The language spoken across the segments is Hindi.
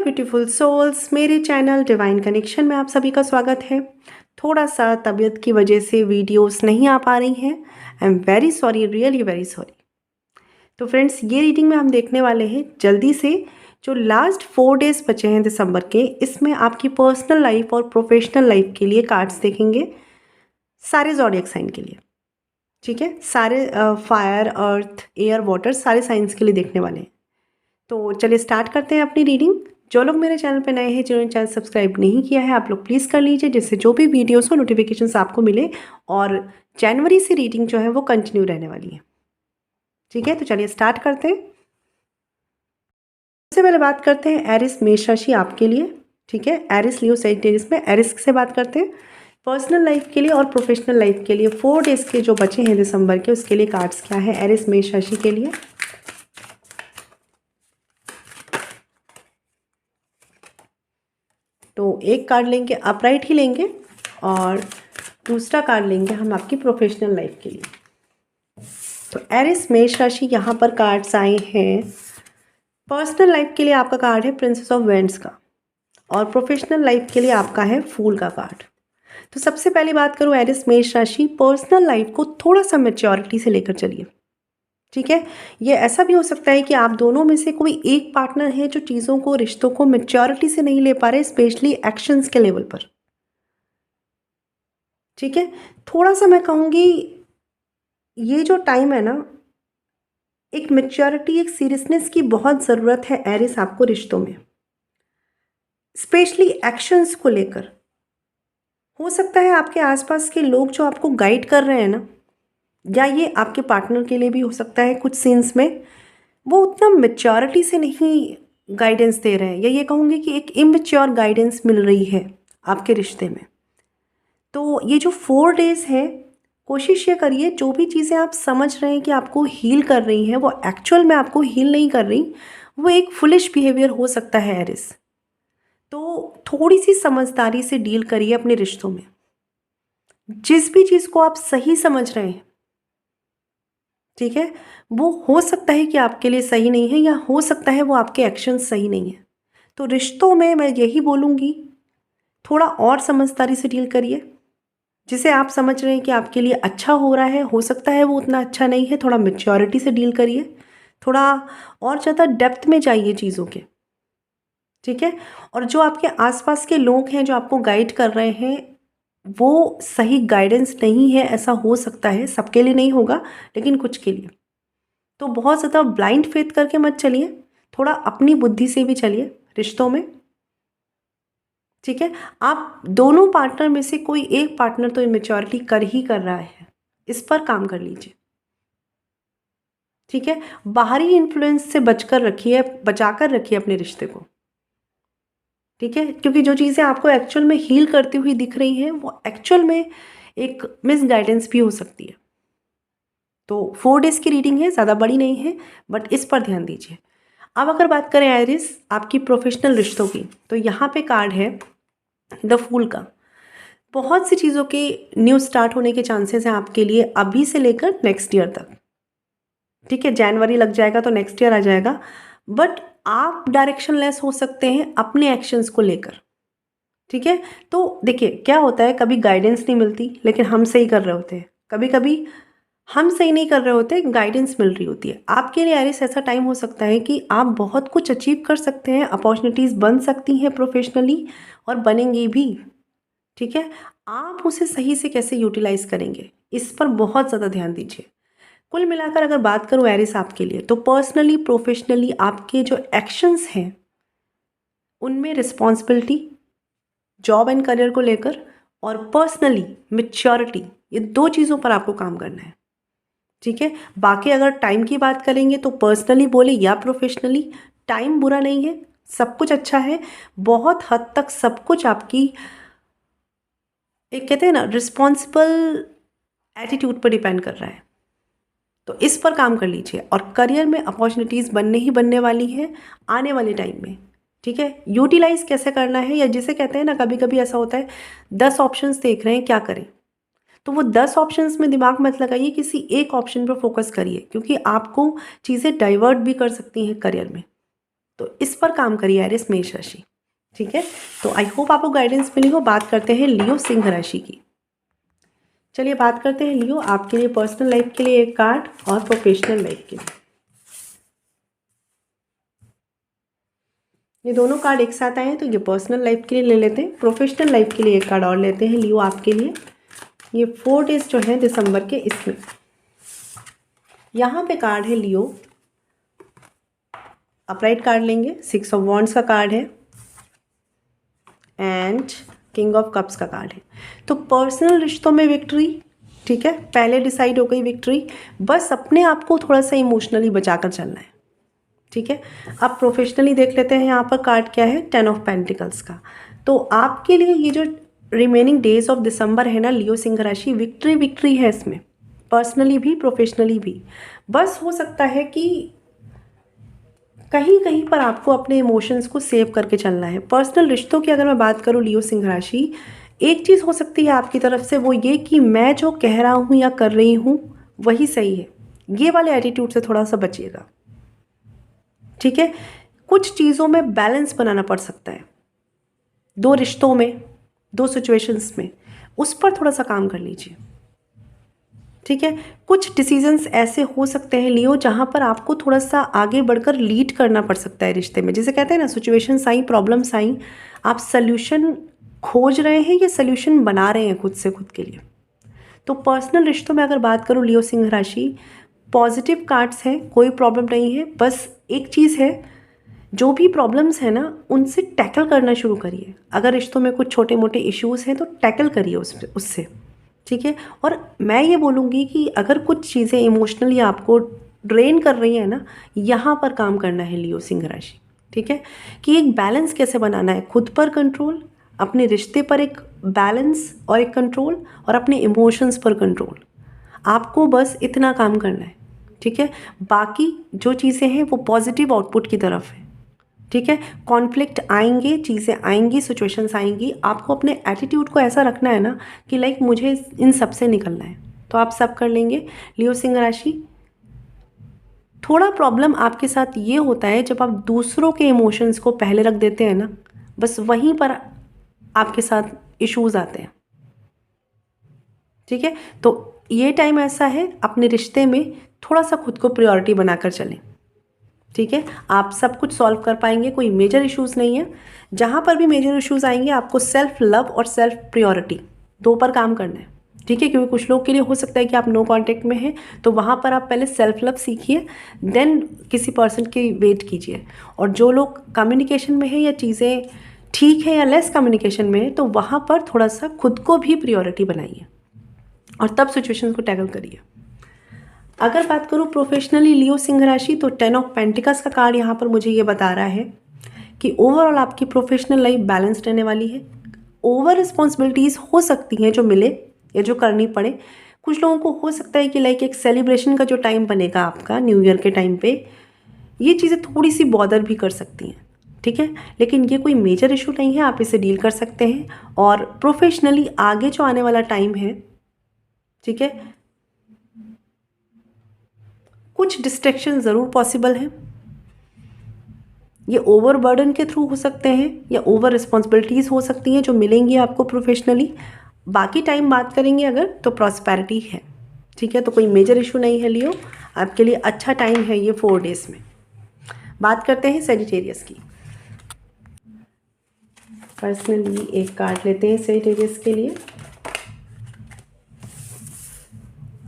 ब्यूटीफुल सोल्स, मेरे चैनल डिवाइन कनेक्शन में आप सभी का स्वागत है। थोड़ा सा तबीयत की वजह से वीडियोस नहीं आ पा रही हैं। I am very sorry, really very sorry. तो फ्रेंड्स, ये रीडिंग में हम देखने वाले हैं जल्दी से जो लास्ट 4 डेज बचे हैं दिसंबर के, इसमें आपकी पर्सनल लाइफ और प्रोफेशनल लाइफ के लिए कार्ड्स देखेंगे सारे ज़ोडिएक साइन के लिए। ठीक है, सारे फायर, अर्थ, एयर, वाटर, सारे साइंस के लिए देखने वाले हैं। तो चलिए स्टार्ट करते हैं अपनी रीडिंग। जो लोग मेरे चैनल पे नए हैं, जिन्होंने चैनल सब्सक्राइब नहीं किया है, आप लोग प्लीज़ कर लीजिए, जिससे जो भी वीडियोस हो नोटिफिकेशंस आपको मिले। और जनवरी से रीडिंग जो है वो कंटिन्यू रहने वाली है। ठीक है, तो चलिए स्टार्ट करते हैं। सबसे पहले बात करते हैं एरिस मेष राशि आपके लिए। ठीक है, एरिस लियो सैजिटेरियस में एरिस से बात करते हैं। पर्सनल लाइफ के लिए और प्रोफेशनल लाइफ के लिए 4 डेज के जो बचे हैं दिसंबर के, उसके लिए कार्ड्स क्या है एरिस मेष राशि के लिए। तो एक कार्ड लेंगे, अपराइट ही लेंगे, और दूसरा कार्ड लेंगे हम आपकी प्रोफेशनल लाइफ के लिए। तो एरिस मेष राशि, यहाँ पर कार्ड्स आए हैं। पर्सनल लाइफ के लिए आपका कार्ड है प्रिंसेस ऑफ वेंड्स का, और प्रोफेशनल लाइफ के लिए आपका है फूल का कार्ड। तो सबसे पहली बात करूँ एरिस मेष राशि, पर्सनल लाइफ को थोड़ा सा मैच्योरिटी से लेकर चलिए। ठीक है, ये ऐसा भी हो सकता है कि आप दोनों में से कोई एक पार्टनर है जो चीज़ों को, रिश्तों को मैच्योरिटी से नहीं ले पा रहे, स्पेशली एक्शंस के लेवल पर। ठीक है, थोड़ा सा मैं कहूँगी ये जो टाइम है ना, एक मैच्योरिटी, एक सीरियसनेस की बहुत ज़रूरत है एरिस आपको रिश्तों में, स्पेशली एक्शंस को लेकर। हो सकता है आपके आसपास के लोग जो आपको गाइड कर रहे हैं ना, या ये आपके पार्टनर के लिए भी हो सकता है कुछ सीन्स में, वो उतना मैच्योरिटी से नहीं गाइडेंस दे रहे हैं, या ये कहूँगी कि एक इमेच्योर गाइडेंस मिल रही है आपके रिश्ते में। तो ये जो 4 डेज़ हैं, कोशिश ये करिए जो भी चीज़ें आप समझ रहे हैं कि आपको हील कर रही हैं, वो एक्चुअल में आपको हील नहीं कर रही, वो एक फुलिश बिहेवियर हो सकता है एरिस। तो थोड़ी सी समझदारी से डील करिए अपने रिश्तों में। जिस भी चीज़ को आप सही समझ रहे हैं, ठीक है, वो हो सकता है कि आपके लिए सही नहीं है, या हो सकता है वो आपके एक्शन सही नहीं है। तो रिश्तों में मैं यही बोलूँगी, थोड़ा और समझदारी से डील करिए। जिसे आप समझ रहे हैं कि आपके लिए अच्छा हो रहा है, हो सकता है वो उतना अच्छा नहीं है, थोड़ा मैच्योरिटी से डील करिए, थोड़ा और ज़्यादा डेप्थ में जाइए चीज़ों के। ठीक है, और जो आपके आसपास के लोग हैं जो आपको गाइड कर रहे हैं, वो सही गाइडेंस नहीं है, ऐसा हो सकता है, सबके लिए नहीं होगा लेकिन कुछ के लिए। तो बहुत ज़्यादा ब्लाइंड फेथ करके मत चलिए, थोड़ा अपनी बुद्धि से भी चलिए रिश्तों में। ठीक है, आप दोनों पार्टनर में से कोई एक पार्टनर तो इमेच्योरिटी कर ही कर रहा है, इस पर काम कर लीजिए। ठीक है, बाहरी इन्फ्लुएंस से बचाकर रखिए अपने रिश्ते को। ठीक है, क्योंकि जो चीज़ें आपको एक्चुअल में हील करती हुई दिख रही हैं, वो एक्चुअल में एक मिस गाइडेंस भी हो सकती है। तो 4 डेज़ की रीडिंग है, ज़्यादा बड़ी नहीं है, बट इस पर ध्यान दीजिए। अब अगर बात करें आइरिस आपकी प्रोफेशनल रिश्तों की, तो यहाँ पे कार्ड है द फूल का। बहुत सी चीज़ों के न्यू स्टार्ट होने के चांसेस हैं आपके लिए, अभी से लेकर नेक्स्ट ईयर तक। ठीक है, जनवरी लग जाएगा तो नेक्स्ट ईयर आ जाएगा, बट आप डायरेक्शन लेस हो सकते हैं अपने एक्शंस को लेकर। ठीक है, तो देखिए क्या होता है, कभी गाइडेंस नहीं मिलती लेकिन हम सही कर रहे होते हैं, कभी कभी हम सही नहीं कर रहे होते, गाइडेंस मिल रही होती है। आपके लिए एरिस ऐसा टाइम हो सकता है कि आप बहुत कुछ अचीव कर सकते हैं, अपॉर्चुनिटीज़ बन सकती हैं प्रोफेशनली, और बनेंगी भी। ठीक है, आप उसे सही से कैसे यूटिलाइज करेंगे, इस पर बहुत ज़्यादा ध्यान दीजिए। कुल मिलाकर अगर बात करूँ एरिस आपके लिए, तो पर्सनली, प्रोफेशनली आपके जो एक्शंस हैं उनमें रिस्पॉन्सिबिलिटी, जॉब एंड करियर को लेकर, और पर्सनली मैच्योरिटी, ये 2 चीज़ों पर आपको काम करना है। ठीक है, बाकी अगर टाइम की बात करेंगे तो पर्सनली बोले या प्रोफेशनली, टाइम बुरा नहीं है, सब कुछ अच्छा है। बहुत हद तक सब कुछ आपकी, एक कहते हैं ना, रिस्पॉन्सिबल एटीट्यूड पर डिपेंड कर रहा है। तो इस पर काम कर लीजिए, और करियर में अपॉर्चुनिटीज़ बनने ही बनने वाली हैं आने वाले टाइम में। ठीक है, यूटिलाइज कैसे करना है, या जिसे कहते हैं ना, कभी कभी ऐसा होता है 10 ऑप्शंस देख रहे हैं क्या करें, तो वो 10 ऑप्शंस में दिमाग मत लगाइए, किसी एक ऑप्शन पर फोकस करिए, क्योंकि आपको चीज़ें डाइवर्ट भी कर सकती हैं करियर में। तो इस पर काम करिए एरिस मेष राशि, ठीक है। तो आई होप आपको गाइडेंस मिली हो। बात करते हैं लियो सिंह राशि की। चलिए बात करते हैं लियो, आपके लिए पर्सनल लाइफ के लिए एक कार्ड और प्रोफेशनल लाइफ के लिए। ये दोनों कार्ड एक साथ आए हैं तो ये पर्सनल लाइफ के लिए ले लेते हैं, प्रोफेशनल लाइफ के लिए एक कार्ड और लेते हैं लियो आपके लिए। ये 4 डेज जो हैं दिसंबर के, इसमें यहाँ पे कार्ड है लियो, अपराइट कार्ड लेंगे, 6 ऑफ वॉन्ड्स का कार्ड है एंड किंग ऑफ कप्स का कार्ड है। तो पर्सनल रिश्तों में विक्ट्री, ठीक है, पहले डिसाइड हो गई विक्ट्री, बस अपने आप को थोड़ा सा इमोशनली बचाकर चलना है, ठीक है। अब प्रोफेशनली देख लेते हैं यहाँ पर कार्ड क्या है, 10 ऑफ पेंटिकल्स का। तो आपके लिए ये जो रिमेनिंग डेज ऑफ दिसंबर है ना लियो सिंह राशि, विक्ट्री है इसमें, पर्सनली भी प्रोफेशनली भी। बस हो सकता है कि कहीं कहीं पर आपको अपने इमोशंस को सेव करके चलना है। पर्सनल रिश्तों की अगर मैं बात करूँ लियो सिंह राशि, एक चीज़ हो सकती है आपकी तरफ से, वो ये कि मैं जो कह रहा हूँ या कर रही हूँ वही सही है, ये वाले एटीट्यूड से थोड़ा सा बचिएगा, ठीक है। कुछ चीज़ों में बैलेंस बनाना पड़ सकता है, 2 रिश्तों में, 2 सिचुएशंस में, उस पर थोड़ा सा काम कर लीजिए, ठीक है। कुछ डिसीजंस ऐसे हो सकते हैं लियो जहाँ पर आपको थोड़ा सा आगे बढ़कर लीड करना पड़ सकता है रिश्ते में। जैसे कहते हैं ना, सिचुएशंस आई, प्रॉब्लम्स आई, आप सल्यूशन खोज रहे हैं या सल्यूशन बना रहे हैं खुद से खुद के लिए। तो पर्सनल रिश्तों में अगर बात करूँ लियो सिंह राशि, पॉजिटिव कार्ड्स हैं, कोई प्रॉब्लम नहीं है। बस एक चीज़ है, जो भी प्रॉब्लम्स है ना उनसे टैकल करना शुरू करिए। अगर रिश्तों में कुछ छोटे मोटे इश्यूज़ हैं तो टैकल करिए उससे, ठीक है। और मैं ये बोलूँगी कि अगर कुछ चीज़ें इमोशनली आपको ड्रेन कर रही हैं ना, यहाँ पर काम करना है लियो सिंह राशि, ठीक है। कि एक बैलेंस कैसे बनाना है, खुद पर कंट्रोल, अपने रिश्ते पर एक बैलेंस और एक कंट्रोल, और अपने इमोशंस पर कंट्रोल। आपको बस इतना काम करना है, ठीक है। बाकी जो चीज़ें हैं वो पॉजिटिव आउटपुट की तरफ है, ठीक है। कॉन्फ्लिक्ट आएंगे, चीज़ें आएंगी, सिचुएशंस आएंगी, आपको अपने एटीट्यूड को ऐसा रखना है ना कि लाइक मुझे इन सब से निकलना है, तो आप सब कर लेंगे लियो सिंह राशि। थोड़ा प्रॉब्लम आपके साथ ये होता है जब आप दूसरों के इमोशंस को पहले रख देते हैं ना, बस वहीं पर आपके साथ इश्यूज़ आते हैं, ठीक है। तो ये टाइम ऐसा है, अपने रिश्ते में थोड़ा सा खुद को प्रायोरिटी बनाकर चलें, ठीक है। आप सब कुछ सॉल्व कर पाएंगे, कोई मेजर इश्यूज़ नहीं है। जहाँ पर भी मेजर इश्यूज़ आएंगे आपको सेल्फ लव और सेल्फ प्रायोरिटी 2 पर काम करना है, ठीक है। क्योंकि कुछ लोग के लिए हो सकता है कि आप नो कांटेक्ट में हैं, तो वहाँ पर आप पहले सेल्फ लव सीखिए, देन किसी पर्सन की वेट कीजिए। और जो लोग कम्युनिकेशन में है या चीज़ें ठीक है या लेस कम्युनिकेशन में है, तो वहाँ पर थोड़ा सा खुद को भी प्रायोरिटी बनाइए और तब सिचुएशन को टैकल करिए। अगर बात करूँ प्रोफेशनली लियो सिंह राशि, तो 10 ऑफ पेंटिकल्स का कार्ड यहाँ पर मुझे ये बता रहा है कि ओवरऑल आपकी प्रोफेशनल लाइफ बैलेंस रहने वाली है। ओवर रिस्पॉन्सिबिलिटीज़ हो सकती हैं जो मिले या जो करनी पड़े। कुछ लोगों को हो सकता है कि लाइक एक सेलिब्रेशन का जो टाइम बनेगा आपका न्यू ईयर के टाइम पे, ये चीज़ें थोड़ी सी बॉदर भी कर सकती हैं, ठीक है। लेकिन ये कोई मेजर इशू नहीं है, आप इसे डील कर सकते हैं। और प्रोफेशनली आगे जो आने वाला टाइम है, ठीक है, कुछ डिस्ट्रैक्शन ज़रूर पॉसिबल हैं। ये ओवर बर्डन के थ्रू हो सकते हैं या ओवर रिस्पॉन्सिबिलिटीज़ हो सकती हैं जो मिलेंगी आपको प्रोफेशनली। बाकी टाइम बात करेंगे अगर, तो प्रॉस्पेरिटी है, ठीक है। तो कोई मेजर इशू नहीं है लियो, आपके लिए अच्छा टाइम है ये 4 डेज़ में। बात करते हैं सेजिटेरियस की। पर्सनली एक कार्ड लेते हैं सेजिटेरियस के लिए,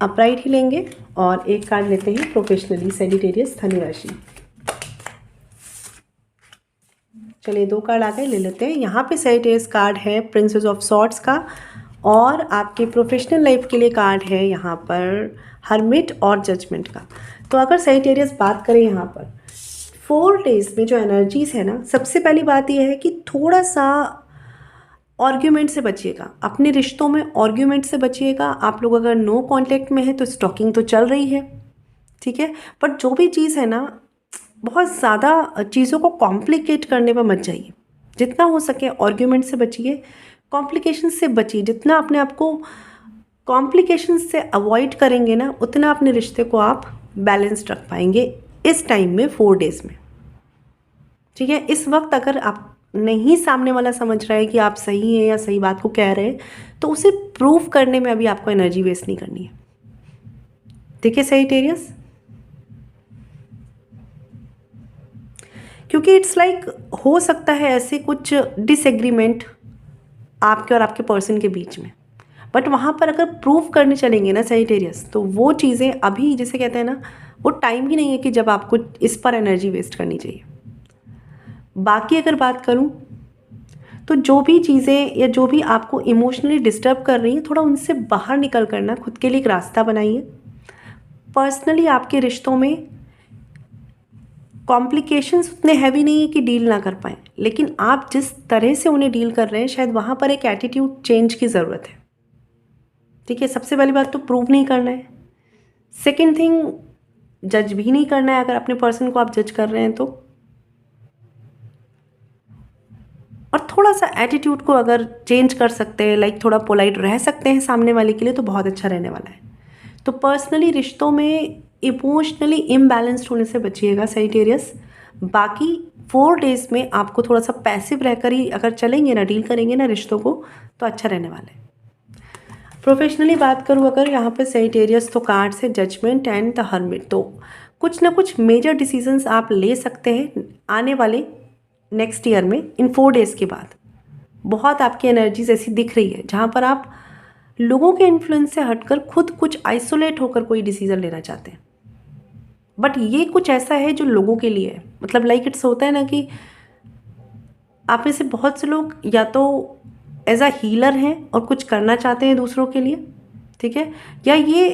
अपराइट ही लेंगे, और एक कार्ड लेते हैं प्रोफेशनली सेजिटेरियस धनु राशि। चलिए 2 कार्ड आ गए, ले लेते हैं। यहाँ पे सेजिटेरियस कार्ड है प्रिंसेस ऑफ सॉर्ड्स का, और आपके प्रोफेशनल लाइफ के लिए कार्ड है यहाँ पर हर्मिट और जजमेंट का। तो अगर सेजिटेरियस बात करें यहाँ पर 4 डेज़ में जो एनर्जीज़ है ना, सबसे पहली बात यह है कि थोड़ा सा आर्ग्यूमेंट से बचिएगा, अपने रिश्तों में आर्ग्यूमेंट से बचिएगा। आप लोग अगर नो कांटेक्ट में है तो स्टॉकिंग तो चल रही है, ठीक है। पर जो भी चीज़ है ना, बहुत ज़्यादा चीज़ों को कॉम्प्लिकेट करने पर मत जाइए। जितना हो सके आर्ग्यूमेंट से बचिए, कॉम्प्लिकेशन से बचिए। जितना अपने आप को कॉम्प्लिकेशन से अवॉइड करेंगे ना, उतना अपने रिश्ते को आप बैलेंस्ड रख पाएंगे इस टाइम में 4 डेज़ में, ठीक है, इस वक्त अगर आप नहीं सामने वाला समझ रहा है कि आप सही हैं या सही बात को कह रहे हैं, तो उसे प्रूव करने में अभी आपको एनर्जी वेस्ट नहीं करनी है। ठीक है सजिटेरियस, क्योंकि इट्स लाइक हो सकता है ऐसे कुछ डिसएग्रीमेंट आपके और आपके पर्सन के बीच में, बट वहाँ पर अगर प्रूव करने चलेंगे ना सजिटेरियस, तो वो चीज़ें अभी जैसे कहते हैं ना, वो टाइम ही नहीं है कि जब आपको इस पर एनर्जी वेस्ट करनी चाहिए। बाकी अगर बात करूँ तो जो भी चीज़ें या जो भी आपको इमोशनली डिस्टर्ब कर रही हैं, थोड़ा उनसे बाहर निकल कर ना खुद के लिए एक रास्ता बनाइए। पर्सनली आपके रिश्तों में कॉम्प्लिकेशंस उतने हैवी नहीं है कि डील ना कर पाएँ, लेकिन आप जिस तरह से उन्हें डील कर रहे हैं शायद वहाँ पर एक एटीट्यूड चेंज की ज़रूरत है। ठीक है, सबसे पहली बात तो प्रूव नहीं करना है। सेकेंड थिंग, जज भी नहीं करना है। अगर अपने पर्सन को आप जज कर रहे हैं तो, और थोड़ा सा एटीट्यूड को अगर चेंज कर सकते हैं, लाइक थोड़ा पोलाइट रह सकते हैं सामने वाले के लिए, तो बहुत अच्छा रहने वाला है। तो पर्सनली रिश्तों में इमोशनली इम्बैलेंस्ड होने से बचिएगा सजिटेरियस। बाकी 4 डेज़ में आपको थोड़ा सा पैसिव रहकर ही अगर चलेंगे ना, डील करेंगे ना रिश्तों को, तो अच्छा रहने वाला है। प्रोफेशनली बात करूँ अगर यहाँ पे सजिटेरियस, तो कार्ड्स है जजमेंट एंड द हर्मिट। तो कुछ ना कुछ मेजर डिसीजंस आप ले सकते हैं आने वाले नेक्स्ट ईयर में, इन 4 डेज़ के बाद। बहुत आपकी एनर्जीज ऐसी दिख रही है जहाँ पर आप लोगों के इन्फ्लुएंस से हटकर खुद कुछ आइसोलेट होकर कोई डिसीज़न लेना चाहते हैं, बट ये कुछ ऐसा है जो लोगों के लिए है। मतलब लाइक इट्स होता है ना कि आप में से बहुत से लोग या तो एज अ हीलर हैं और कुछ करना चाहते हैं दूसरों के लिए, ठीक है, या ये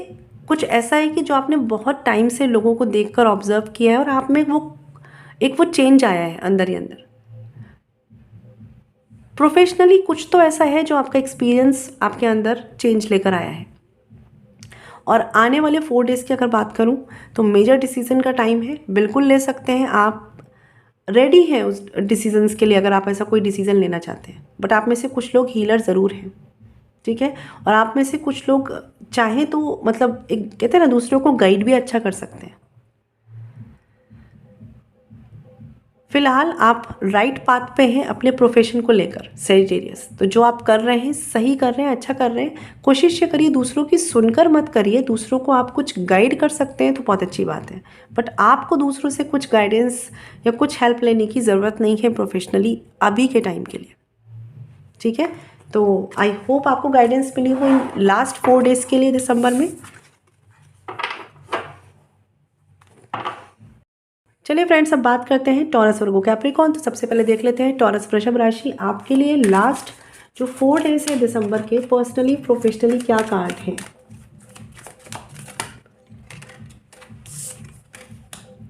कुछ ऐसा है कि जो आपने बहुत टाइम से लोगों को देखकर ऑब्जर्व किया है और आप में वो चेंज आया है अंदर ही अंदर। प्रोफेशनली कुछ तो ऐसा है जो आपका एक्सपीरियंस आपके अंदर चेंज लेकर आया है। और आने वाले 4 डेज़ की अगर बात करूं तो मेजर डिसीजन का टाइम है, बिल्कुल ले सकते हैं आप, रेडी हैं उस डिसीजंस के लिए अगर आप ऐसा कोई डिसीजन लेना चाहते हैं। बट आप में से कुछ लोग हीलर ज़रूर हैं, ठीक है, और आप में से कुछ लोग चाहें तो मतलब एक कहते हैं ना, दूसरों को गाइड भी अच्छा कर सकते हैं। फिलहाल आप राइट पाथ पे हैं अपने प्रोफेशन को लेकर सजिटेरियस। तो जो आप कर रहे हैं सही कर रहे हैं, अच्छा कर रहे हैं। कोशिश ये करिए दूसरों की सुनकर मत करिए। दूसरों को आप कुछ गाइड कर सकते हैं तो बहुत अच्छी बात है, बट आपको दूसरों से कुछ गाइडेंस या कुछ हेल्प लेने की ज़रूरत नहीं है प्रोफेशनली अभी के टाइम के लिए। ठीक है, तो आई होप आपको गाइडेंस मिली हो इन लास्ट 4 डेज़ के लिए दिसंबर में। चलिए फ्रेंड्स, अब बात करते हैं टॉरस वर्गो कैप्रिकॉर्न। तो सबसे पहले देख लेते हैं टॉरस वृषभ राशि आपके लिए लास्ट जो 4 डेज है दिसंबर के, पर्सनली प्रोफेशनली क्या कार्ड हैं।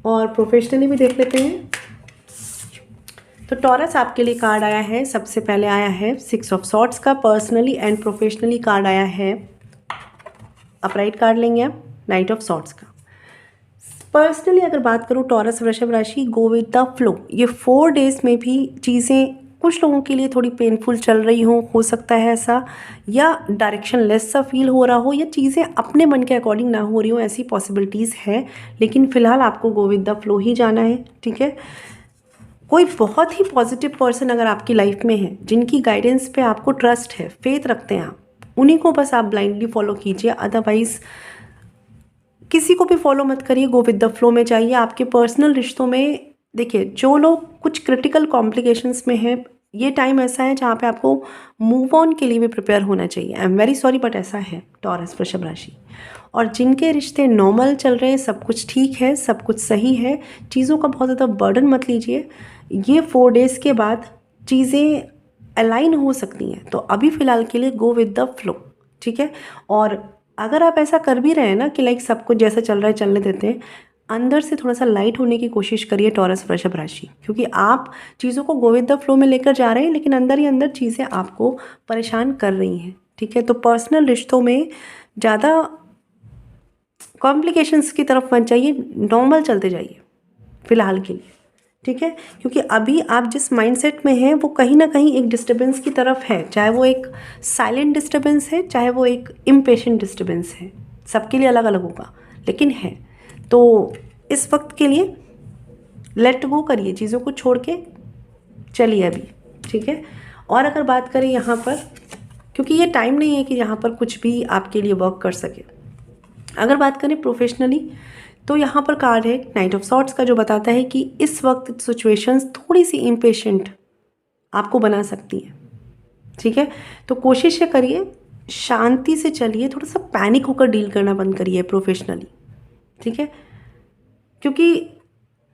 और प्रोफेशनली भी देख लेते हैं। तो टॉरस आपके लिए कार्ड आया है, सबसे पहले आया है 6 ऑफ सॉर्ड्स का। पर्सनली एंड प्रोफेशनली कार्ड आया है, अपराइट कार्ड लेंगे आप, नाइट ऑफ सॉर्ड्स का। पर्सनली अगर बात करूँ टॉरस वृषभ राशि, गो विद द फ्लो। ये 4 डेज़ में भी चीज़ें कुछ लोगों के लिए थोड़ी पेनफुल चल रही हो सकता है ऐसा, या डायरेक्शन लेस सा फील हो रहा हो, या चीज़ें अपने मन के अकॉर्डिंग ना हो रही हो, ऐसी पॉसिबिलिटीज़ है। लेकिन फ़िलहाल आपको गो विद द फ्लो ही जाना है, ठीक है। कोई बहुत ही पॉजिटिव पर्सन अगर आपकी लाइफ में है, जिनकी गाइडेंस पे आपको ट्रस्ट है, फेथ रखते हैं आप, उन्हीं को बस आप ब्लाइंडली फॉलो कीजिए। अदरवाइज़ किसी को भी फॉलो मत करिए, गो विद द फ्लो में चाहिए। आपके पर्सनल रिश्तों में देखिए, जो लोग कुछ क्रिटिकल कॉम्प्लिकेशंस में हैं, ये टाइम ऐसा है जहाँ पे आपको मूव ऑन के लिए भी प्रिपेयर होना चाहिए। I am very sorry but ऐसा है टॉरस वृषभ राशि। और जिनके रिश्ते नॉर्मल चल रहे हैं, सब कुछ ठीक है, सब कुछ सही है, चीज़ों का बहुत ज़्यादा बर्डन मत लीजिए। ये 4 डेज़ के बाद चीज़ें अलाइन हो सकती हैं, तो अभी फ़िलहाल के लिए गो विद द फ्लो, ठीक है। और अगर आप ऐसा कर भी रहे हैं ना कि लाइक सब कुछ जैसा चल रहा है चलने देते हैं, अंदर से थोड़ा सा लाइट होने की कोशिश करिए टॉरस वृषभ राशि, क्योंकि आप चीज़ों को गो विद द फ्लो में लेकर जा रहे हैं, लेकिन अंदर ही अंदर चीज़ें आपको परेशान कर रही हैं, ठीक है। तो पर्सनल रिश्तों में ज़्यादा कॉम्प्लिकेशंस की तरफ मत जाइए, नॉर्मल चलते जाइए फ़िलहाल के लिए, ठीक है। क्योंकि अभी आप जिस माइंडसेट में हैं वो कहीं ना कहीं एक डिस्टर्बेंस की तरफ है, चाहे वो एक साइलेंट डिस्टर्बेंस है, चाहे वो एक इम्पेशेंट डिस्टर्बेंस है, सबके लिए अलग अलग होगा, लेकिन है। तो इस वक्त के लिए लेट गो करिए, चीज़ों को छोड़ के चलिए अभी, ठीक है। और अगर बात करें यहाँ पर, क्योंकि ये टाइम नहीं है कि यहाँ पर कुछ भी आपके लिए वर्क कर सके। अगर बात करें प्रोफेशनली, तो यहाँ पर कार्ड है नाइट ऑफ सॉर्ड्स का, जो बताता है कि इस वक्त सिचुएशंस थोड़ी सी इम्पेशेंट आपको बना सकती हैं, ठीक है। तो कोशिश ये करिए, शांति से चलिए, थोड़ा सा पैनिक होकर डील करना बंद करिए प्रोफेशनली, ठीक है। क्योंकि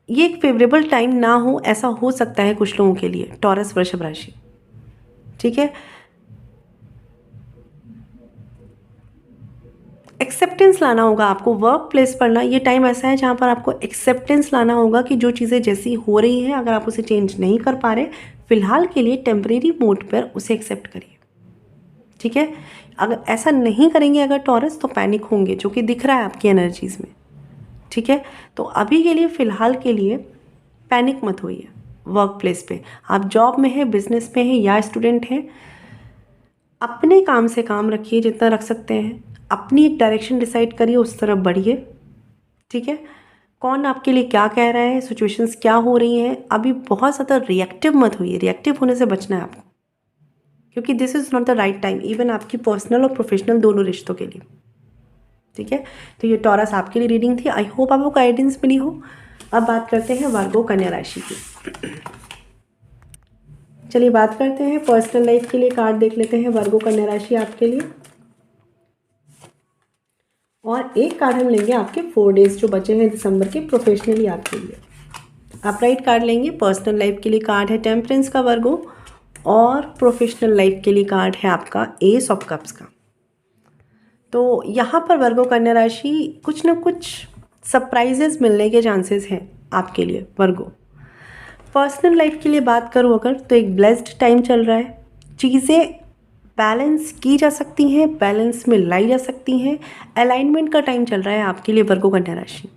ये एक फेवरेबल टाइम ना हो, ऐसा हो सकता है कुछ लोगों के लिए, टॉरस वृषभ राशि, ठीक है। एक्सेप्टेंस लाना होगा आपको वर्क प्लेस पर ना, ये टाइम ऐसा है जहाँ पर आपको एक्सेप्टेंस लाना होगा कि जो चीज़ें जैसी हो रही हैं, अगर आप उसे चेंज नहीं कर पा रहे, फिलहाल के लिए टेम्परेरी मोड पर उसे एक्सेप्ट करिए, ठीक है। अगर ऐसा नहीं करेंगे अगर टॉरस, तो पैनिक होंगे, जो कि दिख रहा है आपकी एनर्जीज़ में, ठीक है। तो अभी के लिए फ़िलहाल के लिए पैनिक मत होइए। वर्क प्लेस पे आप जॉब में हैं, बिजनेस में हैं या स्टूडेंट हैं, अपने काम से काम रखिए जितना रख सकते हैं, अपनी एक डायरेक्शन डिसाइड करिए, उस तरफ बढ़िए, ठीक है। कौन आपके लिए क्या कह रहा है, सिचुएशंस क्या हो रही हैं, अभी बहुत ज़्यादा रिएक्टिव मत होइए, रिएक्टिव होने से बचना है आपको, क्योंकि this is not the right time, even आपकी पर्सनल और प्रोफेशनल दोनों रिश्तों के लिए, ठीक है। तो ये टॉरस आपके लिए रीडिंग थी, आई होप आपको गाइडेंस मिली हो। अब बात करते हैं वर्गो कन्या राशि की। चलिए बात करते हैं पर्सनल लाइफ के लिए, कार्ड देख लेते हैं वर्गो कन्या राशि आपके लिए, और एक कार्ड हम लेंगे आपके 4 डेज जो बचे हैं दिसंबर के, प्रोफेशनली आपके लिए। आप राइट कार्ड लेंगे, पर्सनल लाइफ के लिए कार्ड है टेम्परेंस का वर्गो, और प्रोफेशनल लाइफ के लिए कार्ड है आपका एस ऑफ कप्स का। तो यहाँ पर वर्गो कन्या राशि, कुछ ना कुछ सरप्राइजेस मिलने के चांसेस हैं आपके लिए वर्गो। पर्सनल लाइफ के लिए बात करूँ अगर, तो एक ब्लेस्ड टाइम चल रहा है, चीज़ें बैलेंस की जा सकती हैं, बैलेंस में लाई जा सकती हैं, अलाइनमेंट का टाइम चल रहा है आपके लिए वर्गो कन्या राशि।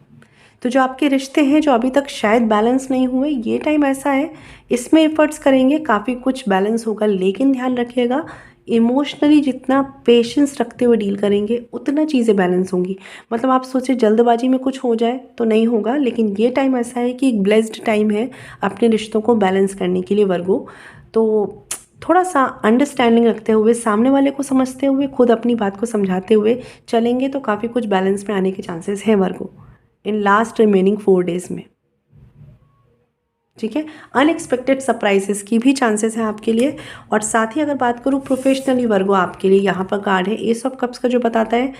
तो जो आपके रिश्ते हैं जो अभी तक शायद बैलेंस नहीं हुए, ये टाइम ऐसा है, इसमें एफर्ट्स करेंगे, काफ़ी कुछ बैलेंस होगा, लेकिन ध्यान रखिएगा इमोशनली जितना पेशेंस रखते हुए डील करेंगे उतना चीज़ें बैलेंस होंगी। मतलब आप सोचे जल्दबाजी में कुछ हो जाए तो नहीं होगा, लेकिन ये टाइम ऐसा है कि एक ब्लेस्ड टाइम है अपने रिश्तों को बैलेंस करने के लिए वर्गो। तो थोड़ा सा अंडरस्टैंडिंग रखते हुए, सामने वाले को समझते हुए, खुद अपनी बात को समझाते हुए चलेंगे तो काफ़ी कुछ बैलेंस में आने के चांसेस हैं वर्गो इन लास्ट रिमेनिंग 4 डेज में, ठीक है। अनएक्सपेक्टेड सरप्राइजेस की भी चांसेस हैं आपके लिए। और साथ ही अगर बात करूँ प्रोफेशनली वर्गो आपके लिए, यहाँ पर कार्ड है एस ऑफ कप्स का, जो बताता है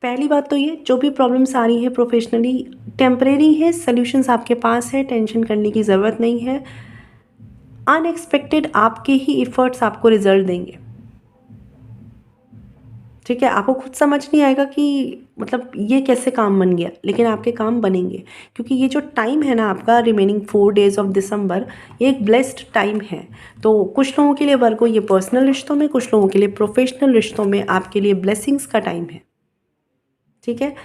पहली बात तो ये, जो भी प्रॉब्लम्स आ रही हैं प्रोफेशनली टेम्परेरी है, सॉल्यूशंस आपके पास है, टेंशन करने की ज़रूरत नहीं है। अनएक्सपेक्टेड आपके ही एफर्ट्स आपको रिजल्ट देंगे, ठीक है। आपको खुद समझ नहीं आएगा कि मतलब ये कैसे काम बन गया, लेकिन आपके काम बनेंगे, क्योंकि ये जो टाइम है ना आपका रिमेनिंग 4 डेज ऑफ दिसंबर, ये एक ब्लेस्ड टाइम है। तो कुछ लोगों के लिए वर्गो ये पर्सनल रिश्तों में, कुछ लोगों के लिए प्रोफेशनल रिश्तों में आपके लिए ब्लेसिंग्स का टाइम है, ठीक है।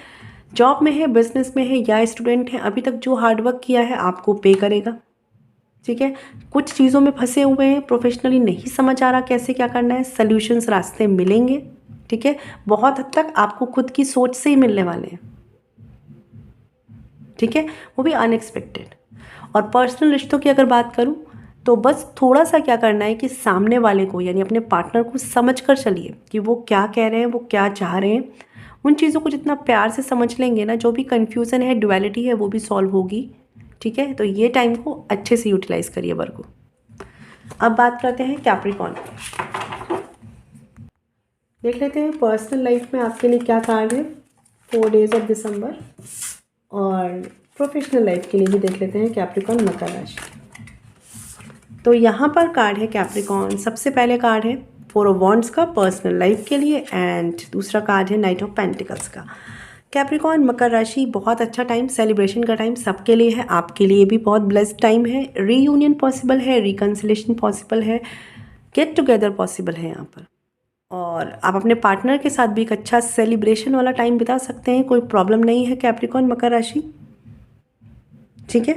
जॉब में है, बिजनेस में है या स्टूडेंट है, अभी तक जो हार्डवर्क किया है आपको पे करेगा, ठीक है। कुछ चीज़ों में फंसे हुए हैं, प्रोफेशनली नहीं समझ आ रहा कैसे क्या करना है, सल्यूशंस रास्ते मिलेंगे, ठीक है। बहुत हद तक आपको खुद की सोच से ही मिलने वाले हैं, ठीक है, वो भी अनएक्सपेक्टेड। और पर्सनल रिश्तों की अगर बात करूं, तो बस थोड़ा सा क्या करना है कि सामने वाले को यानी अपने पार्टनर को समझ कर चलिए कि वो क्या कह रहे हैं, वो क्या चाह रहे हैं। उन चीज़ों को जितना प्यार से समझ लेंगे ना, जो भी कन्फ्यूज़न है, डुअलिटी है, वो भी सॉल्व होगी, ठीक है। तो ये टाइम को अच्छे से यूटिलाइज करिए वर्गो। अब बात करते हैं कैप्रिकॉर्न, देख लेते हैं पर्सनल लाइफ में आपके लिए क्या कार्ड है 4 डेज ऑफ दिसंबर, और प्रोफेशनल लाइफ के लिए भी देख लेते हैं कैप्रिकॉर्न मकर राशि। तो यहाँ पर कार्ड है कैप्रिकॉर्न, सबसे पहले कार्ड है 4 ऑफ वॉन्ड्स का पर्सनल लाइफ के लिए, एंड दूसरा कार्ड है नाइट ऑफ पेंटिकल्स का। कैप्रिकॉर्न मकर राशि, बहुत अच्छा टाइम, सेलिब्रेशन का टाइम सबके लिए है, आपके लिए भी बहुत ब्लेस्ड टाइम है। रीयूनियन पॉसिबल है, रिकन्सिलेशन पॉसिबल है, गेट टुगेदर पॉसिबल है यहाँ पर, और आप अपने पार्टनर के साथ भी एक अच्छा सेलिब्रेशन वाला टाइम बिता सकते हैं, कोई प्रॉब्लम नहीं है कैप्रिकॉर्न मकर राशि, ठीक है।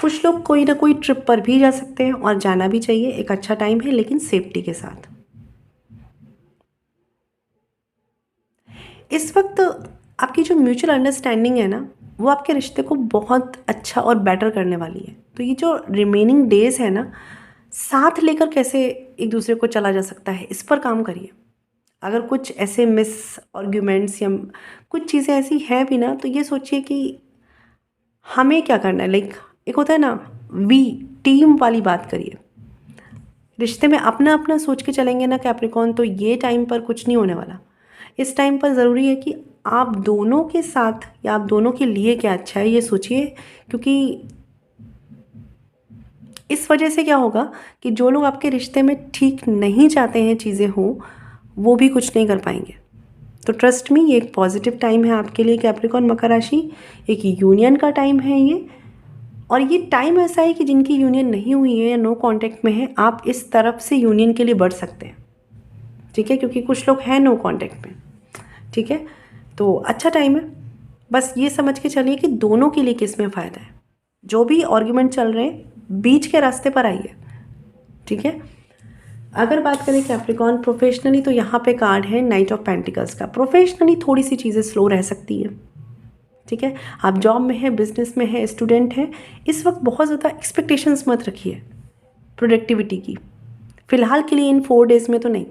कुछ लोग कोई ना कोई ट्रिप पर भी जा सकते हैं और जाना भी चाहिए, एक अच्छा टाइम है लेकिन सेफ्टी के साथ। इस वक्त आपकी जो म्यूचुअल अंडरस्टैंडिंग है ना, वो आपके रिश्ते को बहुत अच्छा और बेटर करने वाली है। तो ये जो रिमेनिंग डेज़ है ना, साथ लेकर कैसे एक दूसरे को चला जा सकता है, इस पर काम करिए। अगर कुछ ऐसे मिस आर्ग्यूमेंट्स या कुछ चीज़ें ऐसी हैं भी ना, तो ये सोचिए कि हमें क्या करना है। लाइक एक होता है ना, वी टीम वाली बात करिए। रिश्ते में अपना अपना सोच के चलेंगे ना कैप्रिकॉर्न, तो ये टाइम पर कुछ नहीं होने वाला। इस टाइम पर ज़रूरी है कि आप दोनों के साथ या आप दोनों के लिए क्या अच्छा है ये सोचिए, क्योंकि इस वजह से क्या होगा कि जो लोग आपके रिश्ते में ठीक नहीं चाहते हैं चीज़ें हों, वो भी कुछ नहीं कर पाएंगे। तो ट्रस्ट मी, ये एक पॉजिटिव टाइम है आपके लिए कैप्रिकॉर्न मकर राशि। एक यूनियन का टाइम है ये, और ये टाइम ऐसा है कि जिनकी यूनियन नहीं हुई है या नो कांटेक्ट में है, आप इस तरफ से यूनियन के लिए बढ़ सकते हैं। ठीक है, क्योंकि कुछ लोग हैं नो कांटेक्ट में। ठीक है, तो अच्छा टाइम है। बस ये समझ के चलिए कि दोनों के लिए किस में फ़ायदा है। जो भी आर्ग्यूमेंट चल रहे हैं, बीच के रास्ते पर आइए। ठीक है, अगर बात करें कैप्रिकॉर्न प्रोफेशनली, तो यहाँ पे कार्ड है नाइट ऑफ पेंटिकल्स का। प्रोफेशनली थोड़ी सी चीज़ें स्लो रह सकती है। ठीक है, आप जॉब में हैं, बिजनेस में हैं, स्टूडेंट हैं, इस वक्त बहुत ज़्यादा एक्सपेक्टेशंस मत रखिए प्रोडक्टिविटी की। फ़िलहाल के लिए इन 4 डेज़ में तो नहीं,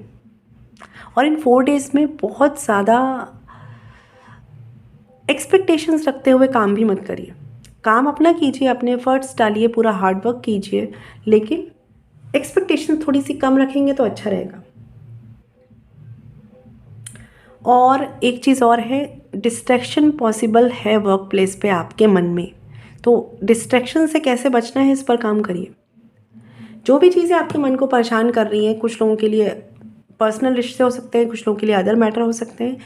और इन 4 डेज़ में बहुत ज़्यादा एक्सपेक्टेशंस रखते हुए काम भी मत करिए। काम अपना कीजिए, अपने एफर्ट्स डालिए, पूरा हार्ड वर्क कीजिए, लेकिन एक्सपेक्टेशन थोड़ी सी कम रखेंगे तो अच्छा रहेगा। और एक चीज़ और है, डिस्ट्रैक्शन पॉसिबल है वर्क प्लेस पे आपके मन में, तो डिस्ट्रैक्शन से कैसे बचना है इस पर काम करिए। जो भी चीज़ें आपके मन को परेशान कर रही हैं, कुछ लोगों के लिए पर्सनल रिश्ते हो सकते हैं, कुछ लोगों के लिए अदर मैटर हो सकते हैं,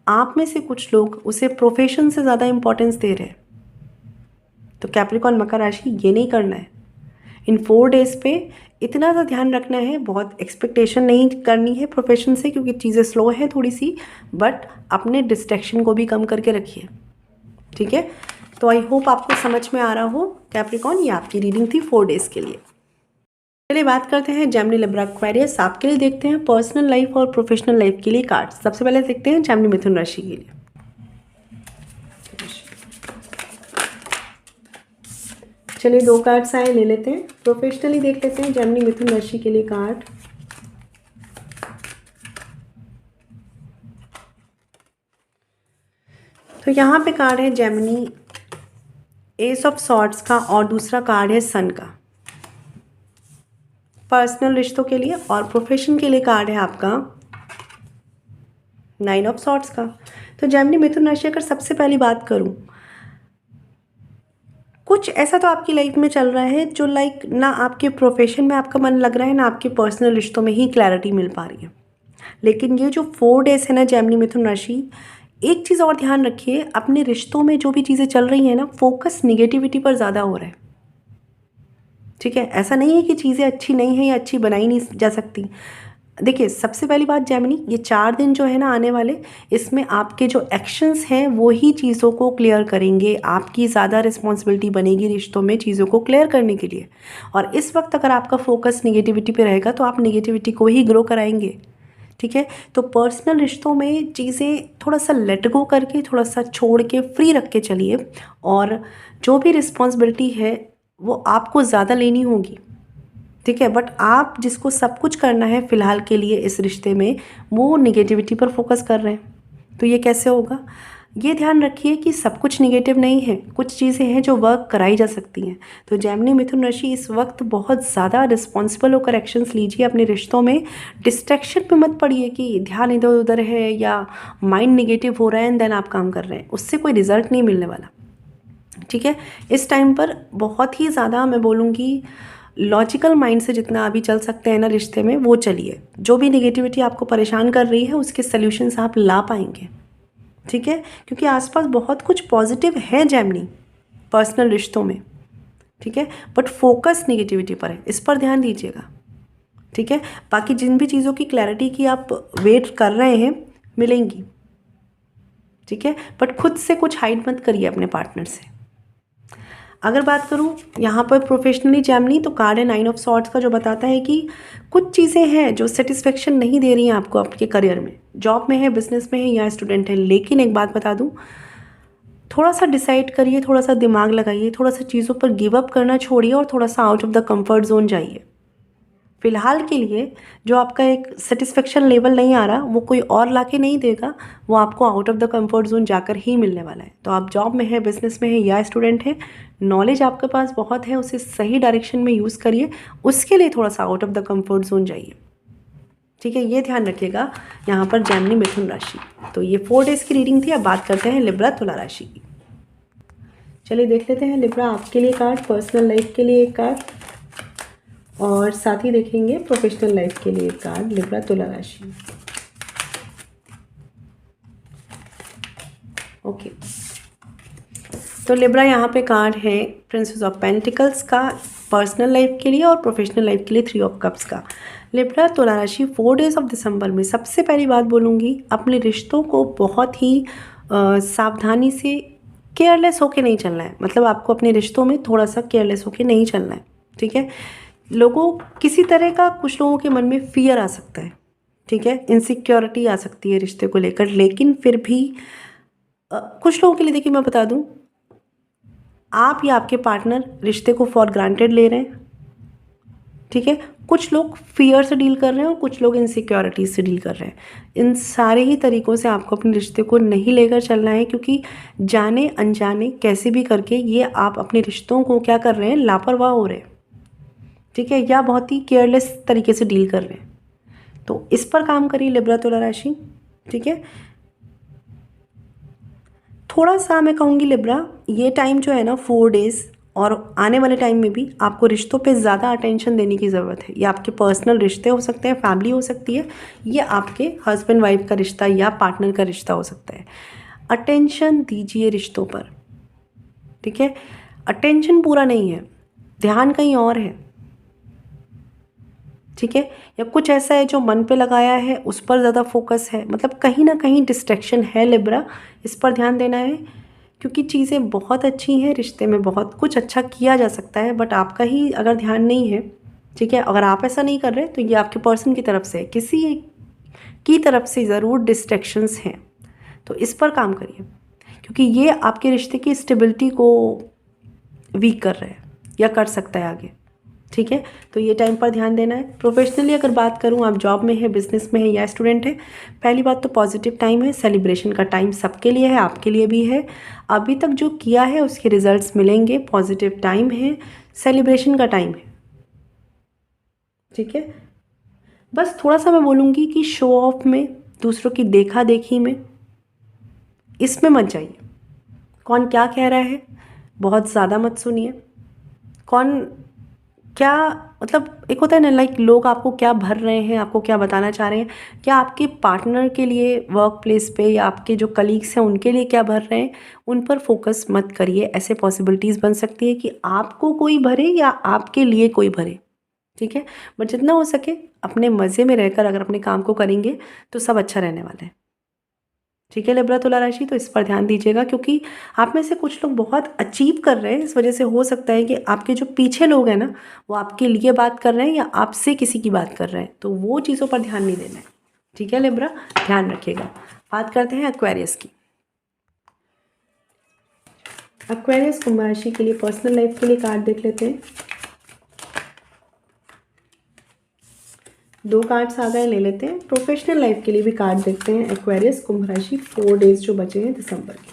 आप में से कुछ लोग उसे प्रोफेशन से ज़्यादा इंपॉर्टेंस दे रहे हैं। तो कैप्रिकॉर्न मकर राशि, ये नहीं करना है। इन 4 डेज़ पे इतना सा ध्यान रखना है, बहुत एक्सपेक्टेशन नहीं करनी है प्रोफेशन से, क्योंकि चीज़ें स्लो है थोड़ी सी, बट अपने डिस्ट्रैक्शन को भी कम करके रखिए। ठीक है, तो आई होप आपको समझ में आ रहा हो कैप्रिकॉर्न। ये आपकी रीडिंग थी 4 डेज़ के लिए। चलिए बात करते हैं जेमिनी लिब्रा एक्वेरियस, आपके लिए देखते हैं पर्सनल लाइफ और प्रोफेशनल लाइफ के लिए कार्ड। सबसे पहले देखते हैं जेमिनी मिथुन राशि के लिए। चलिए 2 कार्ड्स आए, ले लेते हैं। प्रोफेशनली देख लेते हैं जेमिनी मिथुन राशि के लिए कार्ड। तो यहाँ पे कार्ड है जेमिनी एस ऑफ सॉर्ड्स का, और दूसरा कार्ड है सन का, पर्सनल रिश्तों के लिए। और प्रोफेशन के लिए कार्ड है आपका 9 ऑफ सॉर्ड्स का। तो जेमिनी मिथुन राशि, अगर सबसे पहली बात करूँ, कुछ ऐसा तो आपकी लाइफ में चल रहा है जो लाइक ना आपके प्रोफेशन में आपका मन लग रहा है, ना आपके पर्सनल रिश्तों में ही क्लैरिटी मिल पा रही है। लेकिन ये जो 4 डेज़ है ना जेमिनी मिथुन राशि, एक चीज़ और ध्यान रखिए, अपने रिश्तों में जो भी चीज़ें चल रही हैं ना, फोकस निगेटिविटी पर ज़्यादा हो रहा है। ठीक है, ऐसा नहीं है कि चीज़ें अच्छी नहीं है या अच्छी बनाई नहीं जा सकती। देखिए, सबसे पहली बात जेमिनी, ये 4 दिन जो है ना आने वाले, इसमें आपके जो एक्शंस हैं वो ही चीज़ों को क्लियर करेंगे। आपकी ज़्यादा रिस्पॉन्सिबिलिटी बनेगी रिश्तों में चीज़ों को क्लियर करने के लिए। और इस वक्त अगर आपका फोकस निगेटिविटी पे रहेगा तो आप निगेटिविटी को ही ग्रो कराएंगे। ठीक है, तो पर्सनल रिश्तों में चीज़ें थोड़ा सा लेट गो करके, थोड़ा सा छोड़ के, फ्री रख के चलिए। और जो भी रिस्पॉन्सिबिलिटी है वो आपको ज़्यादा लेनी होगी। ठीक है, बट आप जिसको सब कुछ करना है फ़िलहाल के लिए इस रिश्ते में, वो निगेटिविटी पर फोकस कर रहे हैं। तो ये कैसे होगा, ये ध्यान रखिए कि सब कुछ निगेटिव नहीं है, कुछ चीज़ें हैं जो वर्क कराई जा सकती हैं। तो जेमिनी मिथुन राशि, इस वक्त बहुत ज़्यादा रिस्पॉन्सिबल होकर एक्शंस लीजिए अपने रिश्तों में। डिस्ट्रैक्शन पे मत पड़िए कि ध्यान इधर उधर है या माइंड निगेटिव हो रहा है एंड देन आप काम कर रहे हैं, उससे कोई रिजल्ट नहीं मिलने वाला। ठीक है, इस टाइम पर बहुत ही ज़्यादा मैं बोलूँगी लॉजिकल माइंड से जितना अभी चल सकते हैं ना रिश्ते में, वो चलिए। जो भी निगेटिविटी आपको परेशान कर रही है उसके सल्यूशंस आप ला पाएंगे। ठीक है, क्योंकि आसपास बहुत कुछ पॉजिटिव है जेमिनी पर्सनल रिश्तों में। ठीक है, बट फोकस निगेटिविटी पर है, इस पर ध्यान दीजिएगा। ठीक है, बाकी जिन भी चीज़ों की क्लैरिटी की आप वेट कर रहे हैं मिलेंगी। ठीक है, बट खुद से कुछ हाइड मत करिए अपने पार्टनर से। अगर बात करूँ यहाँ पर प्रोफेशनली जेमिनी, तो कार्ड है 9 ऑफ सॉर्ड्स का, जो बताता है कि कुछ चीज़ें हैं जो सेटिस्फेक्शन नहीं दे रही हैं आपको आपके करियर में, जॉब में है, बिजनेस में है या स्टूडेंट है। लेकिन एक बात बता दूँ, थोड़ा सा डिसाइड करिए, थोड़ा सा दिमाग लगाइए, थोड़ा सा चीज़ों पर गिव अप करना छोड़िए और थोड़ा सा out of the comfort zone जाइए। फ़िलहाल के लिए जो आपका एक सेटिस्फेक्शन लेवल नहीं आ रहा, वो कोई और लाके नहीं देगा, वो आपको out of the comfort zone जाकर ही मिलने वाला है। तो आप जॉब में है, बिजनेस में है या स्टूडेंट है, नॉलेज आपके पास बहुत है, उसे सही डायरेक्शन में यूज़ करिए, उसके लिए थोड़ा सा out of the comfort zone जाइए। ठीक है, ये ध्यान रखिएगा यहाँ पर जेमिनी मिथुन राशि। तो ये 4 डेज़ की रीडिंग थी। अब बात करते हैं लिब्रा तुला राशि की। चलिए देख लेते हैं लिब्रा आपके लिए कार्ड, पर्सनल लाइफ के लिए एक कार्ड और साथ ही देखेंगे प्रोफेशनल लाइफ के लिए एक कार्ड, लिब्रा तुला राशि। ओके, तो लिब्रा यहाँ पे कार्ड है प्रिंसेस ऑफ पेंटिकल्स का पर्सनल लाइफ के लिए और प्रोफेशनल लाइफ के लिए 3 ऑफ कप्स का। लिब्रा तुला राशि 4 डेज़ ऑफ दिसंबर में सबसे पहली बात बोलूँगी, अपने रिश्तों को बहुत ही सावधानी से केयरलेस होके नहीं चलना है। मतलब आपको अपने रिश्तों में थोड़ा सा केयरलेस होके नहीं चलना है। ठीक है, लोगों किसी तरह का कुछ लोगों के मन में फियर आ सकता है। ठीक है, इनसिक्योरिटी आ सकती है रिश्ते को लेकर, लेकिन फिर भी कुछ लोगों के लिए देखिए मैं बता दूं, आप या आपके पार्टनर रिश्ते को फॉर ग्रांटेड ले रहे हैं। ठीक है, कुछ लोग फियर से डील कर रहे हैं और कुछ लोग इनसिक्योरिटी से डील कर रहे हैं। इन सारे ही तरीक़ों से आपको अपने रिश्ते को नहीं लेकर चलना है, क्योंकि जाने अनजाने कैसे भी करके ये आप अपने रिश्तों को क्या कर रहे हैं, लापरवाह हो रहे हैं। ठीक है, या बहुत ही केयरलेस तरीके से डील कर रहे हैं। तो इस पर काम करिए लिब्रा तुला राशि। ठीक है, थोड़ा सा मैं कहूँगी लिब्रा, ये टाइम जो है ना 4 डेज़ और आने वाले टाइम में भी आपको रिश्तों पे ज़्यादा अटेंशन देने की ज़रूरत है। ये आपके पर्सनल रिश्ते हो सकते हैं, फैमिली हो सकती है, ये आपके हस्बैंड वाइफ का रिश्ता या पार्टनर का रिश्ता हो सकता है। अटेंशन दीजिए रिश्तों पर। ठीक है, अटेंशन पूरा नहीं है, ध्यान कहीं और है। ठीक है, या कुछ ऐसा है जो मन पे लगाया है उस पर ज़्यादा फोकस है, मतलब कहीं ना कहीं डिस्ट्रैक्शन है लिब्रा, इस पर ध्यान देना है। क्योंकि चीज़ें बहुत अच्छी हैं, रिश्ते में बहुत कुछ अच्छा किया जा सकता है, बट आपका ही अगर ध्यान नहीं है, ठीक है, अगर आप ऐसा नहीं कर रहे तो ये आपके पर्सन की तरफ से, किसी की तरफ से ज़रूर डिस्ट्रैक्शंस हैं। तो इस पर काम करिए, क्योंकि ये आपके रिश्ते की स्टेबिलिटी को वीक कर रहा है या कर सकता है आगे। ठीक है, तो ये टाइम पर ध्यान देना है। प्रोफेशनली अगर बात करूँ, आप जॉब में है, बिजनेस में है या स्टूडेंट है, पहली बात तो पॉजिटिव टाइम है, सेलिब्रेशन का टाइम सबके लिए है, आपके लिए भी है। अभी तक जो किया है उसके रिजल्ट्स मिलेंगे, पॉजिटिव टाइम है, सेलिब्रेशन का टाइम है। ठीक है, बस थोड़ा सा मैं बोलूँगी कि शो ऑफ में, दूसरों की देखा देखी में, इसमें मत जाइए। कौन क्या कह रहा है बहुत ज़्यादा मत सुनिए। कौन क्या, मतलब एक होता है ना, लाइक लोग आपको क्या भर रहे हैं, आपको क्या बताना चाह रहे हैं, क्या आपके पार्टनर के लिए वर्क प्लेस पे या आपके जो कलीग्स हैं उनके लिए क्या भर रहे हैं, उन पर फोकस मत करिए। ऐसे पॉसिबिलिटीज़ बन सकती है कि आपको कोई भरे या आपके लिए कोई भरे। ठीक है, बट जितना हो सके अपने मज़े में रहकर अगर अपने काम को करेंगे तो सब अच्छा रहने वाला है। ठीक है लिब्रा तुला राशि, तो इस पर ध्यान दीजिएगा, क्योंकि आप में से कुछ लोग बहुत अचीव कर रहे हैं, इस वजह से हो सकता है कि आपके जो पीछे लोग हैं ना, वो आपके लिए बात कर रहे हैं या आपसे किसी की बात कर रहे हैं, तो वो चीज़ों पर ध्यान नहीं देना है। ठीक है लिब्रा, ध्यान रखिएगा। बात करते हैं एक्वेरियस की। एक्वेरियस कुंभ राशि के लिए पर्सनल लाइफ के लिए कार्ड देख लेते हैं। 2 कार्ड्स आ गए, ले लेते हैं। प्रोफेशनल लाइफ के लिए भी कार्ड देखते हैं। एक्वेरियस कुंभ राशि 4 डेज जो बचे हैं दिसंबर के।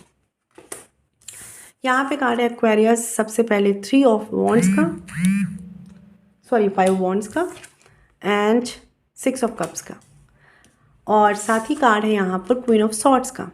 यहाँ पे कार्ड है एक्वेरियस, सबसे पहले 3 ऑफ वॉन्ड्स का, सॉरी 5 वॉन्ड्स का एंड 6 ऑफ कप्स का, और साथ ही कार्ड है यहाँ पर क्वीन ऑफ सॉर्ड्स का।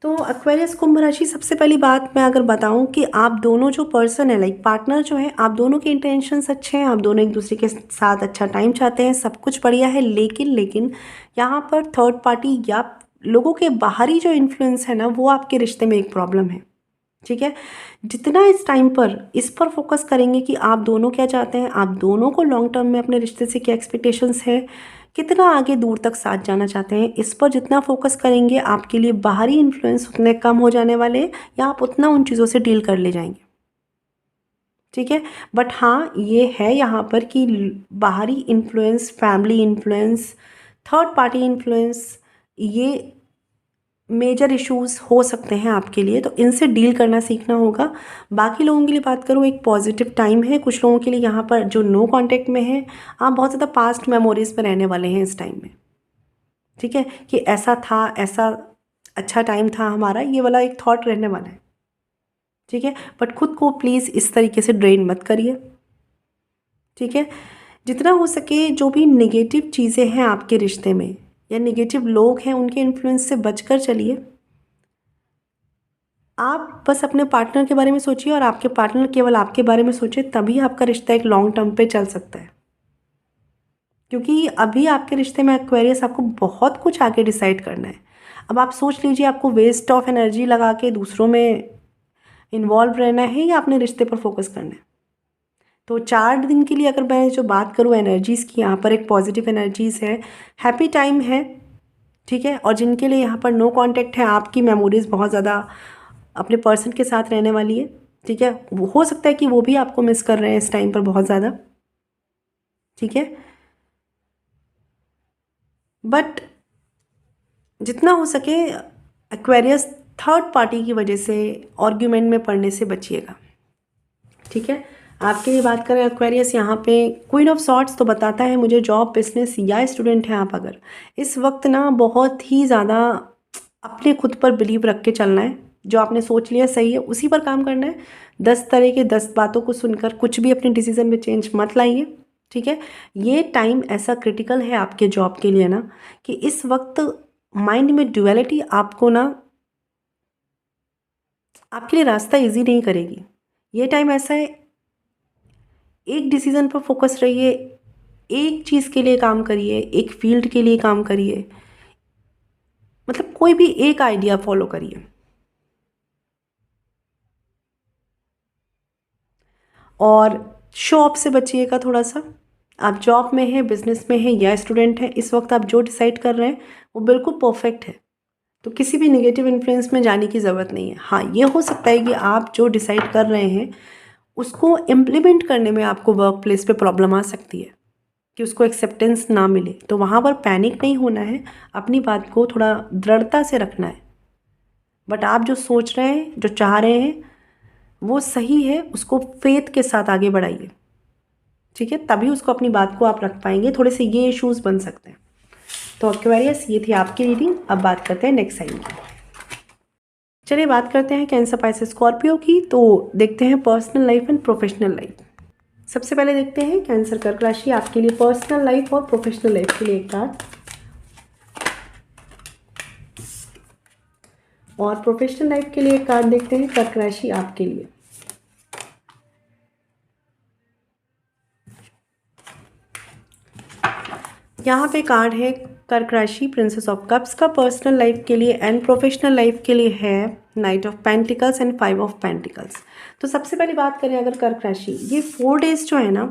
तो एक्वेरियस कुंभ राशि, सबसे पहली बात मैं अगर बताऊं कि आप दोनों जो पर्सन है, लाइक पार्टनर जो है, आप दोनों के इंटेंशंस अच्छे हैं, आप दोनों एक दूसरे के साथ अच्छा टाइम चाहते हैं, सब कुछ बढ़िया है। लेकिन यहाँ पर थर्ड पार्टी या लोगों के बाहरी जो इन्फ्लुएंस है ना, वो आपके रिश्ते में एक प्रॉब्लम है। ठीक है, जितना इस टाइम पर इस पर फोकस करेंगे कि आप दोनों क्या चाहते हैं, आप दोनों को लॉन्ग टर्म में अपने रिश्ते से क्या एक्सपेक्टेशंस है, कितना आगे दूर तक साथ जाना चाहते हैं, इस पर जितना फोकस करेंगे आपके लिए बाहरी इन्फ्लुएंस उतने कम हो जाने वाले हैं, या आप उतना उन चीज़ों से डील कर ले जाएंगे। ठीक है, बट हाँ ये है यहाँ पर कि बाहरी influence, family influence, third party influence, ये मेजर इश्यूज़ हो सकते हैं आपके लिए, तो इनसे डील करना सीखना होगा। बाकी लोगों के लिए बात करूँ, एक पॉजिटिव टाइम है। कुछ लोगों के लिए यहाँ पर जो नो कांटेक्ट में है, आप बहुत ज़्यादा पास्ट मेमोरीज़ में रहने वाले हैं इस टाइम में। ठीक है, कि ऐसा था, ऐसा अच्छा टाइम था हमारा, ये वाला एक थॉट रहने वाला है। ठीक है, बट खुद को प्लीज़ इस तरीके से ड्रेन मत करिए। ठीक है, जितना हो सके जो भी नेगेटिव चीज़ें हैं आपके रिश्ते में या नेगेटिव लोग हैं, उनके इन्फ्लुएंस से बचकर चलिए। आप बस अपने पार्टनर के बारे में सोचिए और आपके पार्टनर केवल आपके बारे में सोचे, तभी आपका रिश्ता एक लॉन्ग टर्म पे चल सकता है। क्योंकि अभी आपके रिश्ते में एक्वेरियस आपको बहुत कुछ आगे डिसाइड करना है। अब आप सोच लीजिए, आपको वेस्ट ऑफ एनर्जी लगा के दूसरों में इन्वॉल्व रहना है या अपने रिश्ते पर फोकस करना है। तो 4 दिन के लिए अगर मैं जो बात करूँ एनर्जीज़ की, यहाँ पर एक पॉजिटिव एनर्जीज़ है, हैप्पी टाइम है। ठीक है, और जिनके लिए यहाँ पर नो कांटेक्ट है, आपकी मेमोरीज़ बहुत ज़्यादा अपने पर्सन के साथ रहने वाली है। ठीक है, वो हो सकता है कि वो भी आपको मिस कर रहे हैं इस टाइम पर बहुत ज़्यादा। ठीक है, बट जितना हो सके एक्वेरियस थर्ड पार्टी की वजह से आर्ग्यूमेंट में पड़ने से बचिएगा। ठीक है, आपके लिए बात करें एक्वेरियस, यहाँ पे क्वीन ऑफ सॉर्ट्स तो बताता है मुझे जॉब, बिजनेस या स्टूडेंट हैं आप, अगर इस वक्त ना बहुत ही ज़्यादा अपने खुद पर बिलीव रख के चलना है। जो आपने सोच लिया सही है, उसी पर काम करना है। 10 तरह के 10 बातों को सुनकर कुछ भी अपने डिसीजन में चेंज मत लाइए। ठीक है, ये टाइम ऐसा क्रिटिकल है आपके जॉब के लिए ना, कि इस वक्त माइंड में ड्युअलिटी आपको ना, आपके लिए रास्ता इजी नहीं करेगी। ये टाइम ऐसा है, एक डिसीजन पर फोकस रहिए, एक चीज़ के लिए काम करिए, एक फील्ड के लिए काम करिए, मतलब कोई भी एक आइडिया फॉलो करिए। और शो ऑफ से बचिएगा थोड़ा सा। आप जॉब में हैं, बिजनेस में हैं या स्टूडेंट हैं, इस वक्त आप जो डिसाइड कर रहे हैं वो बिल्कुल परफेक्ट है। तो किसी भी नेगेटिव इन्फ्लुएंस में जाने की ज़रूरत नहीं है। हाँ, ये हो सकता है कि आप जो डिसाइड कर रहे हैं उसको इम्प्लीमेंट करने में आपको वर्क प्लेस पे प्रॉब्लम आ सकती है, कि उसको एक्सेप्टेंस ना मिले। तो वहाँ पर पैनिक नहीं होना है, अपनी बात को थोड़ा दृढ़ता से रखना है। बट आप जो सोच रहे हैं, जो चाह रहे हैं, वो सही है, उसको फेथ के साथ आगे बढ़ाइए। ठीक है, तभी उसको अपनी बात को आप रख पाएंगे। थोड़े से ये इश्यूज़ बन सकते हैं। तो एक्वेरियस, ये थी आपकी रीडिंग। अब बात करते हैं नेक्स्ट साइन की। चलिए बात करते हैं कैंसर, पाइसेस, स्कॉर्पियो की। तो देखते हैं personal life and professional life. सबसे पहले देखते हैं कैंसर कर्क राशि, आपके लिए पर्सनल लाइफ और प्रोफेशनल लाइफ के लिए एक कार्ड, और प्रोफेशनल लाइफ के लिए एक कार्ड देखते हैं कर्क राशि आपके लिए। यहाँ पे कार्ड है कर्क राशि, प्रिंसेस ऑफ कप्स का पर्सनल लाइफ के लिए, एंड प्रोफेशनल लाइफ के लिए है night of pentacles and 5 of pentacles. तो सबसे पहले बात करें अगर कर्क राशि, ये 4 डेज जो है ना,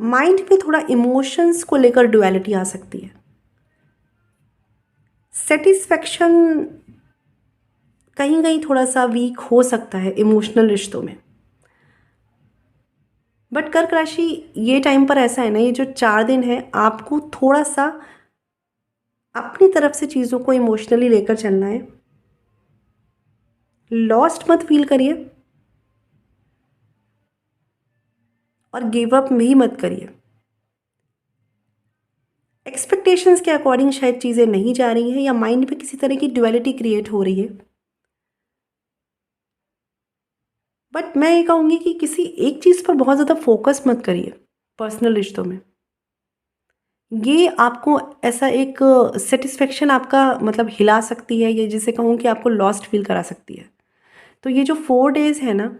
माइंड में थोड़ा इमोशंस को लेकर ड्युअलिटी आ सकती है। सेटिस्फेक्शन कहीं कहीं थोड़ा सा वीक हो सकता है इमोशनल रिश्तों में। बट कर्क राशि, ये टाइम पर ऐसा है ना, ये जो 4 दिन है, आपको थोड़ा सा अपनी तरफ से चीज़ों को इमोशनली लेकर चलना है। लॉस्ट मत फील करिए और गिव अप भी मत करिए। एक्सपेक्टेशंस के अकॉर्डिंग शायद चीज़ें नहीं जा रही हैं, या माइंड में किसी तरह की ड्युअलिटी क्रिएट हो रही है। बट मैं ये कहूँगी कि किसी एक चीज़ पर बहुत ज़्यादा फोकस मत करिए पर्सनल रिश्तों में। ये आपको ऐसा एक सेटिस्फेक्शन आपका मतलब हिला सकती है, या जिसे कहूँ कि आपको लॉस्ट फील करा सकती है। तो ये जो 4 डेज़ है ना,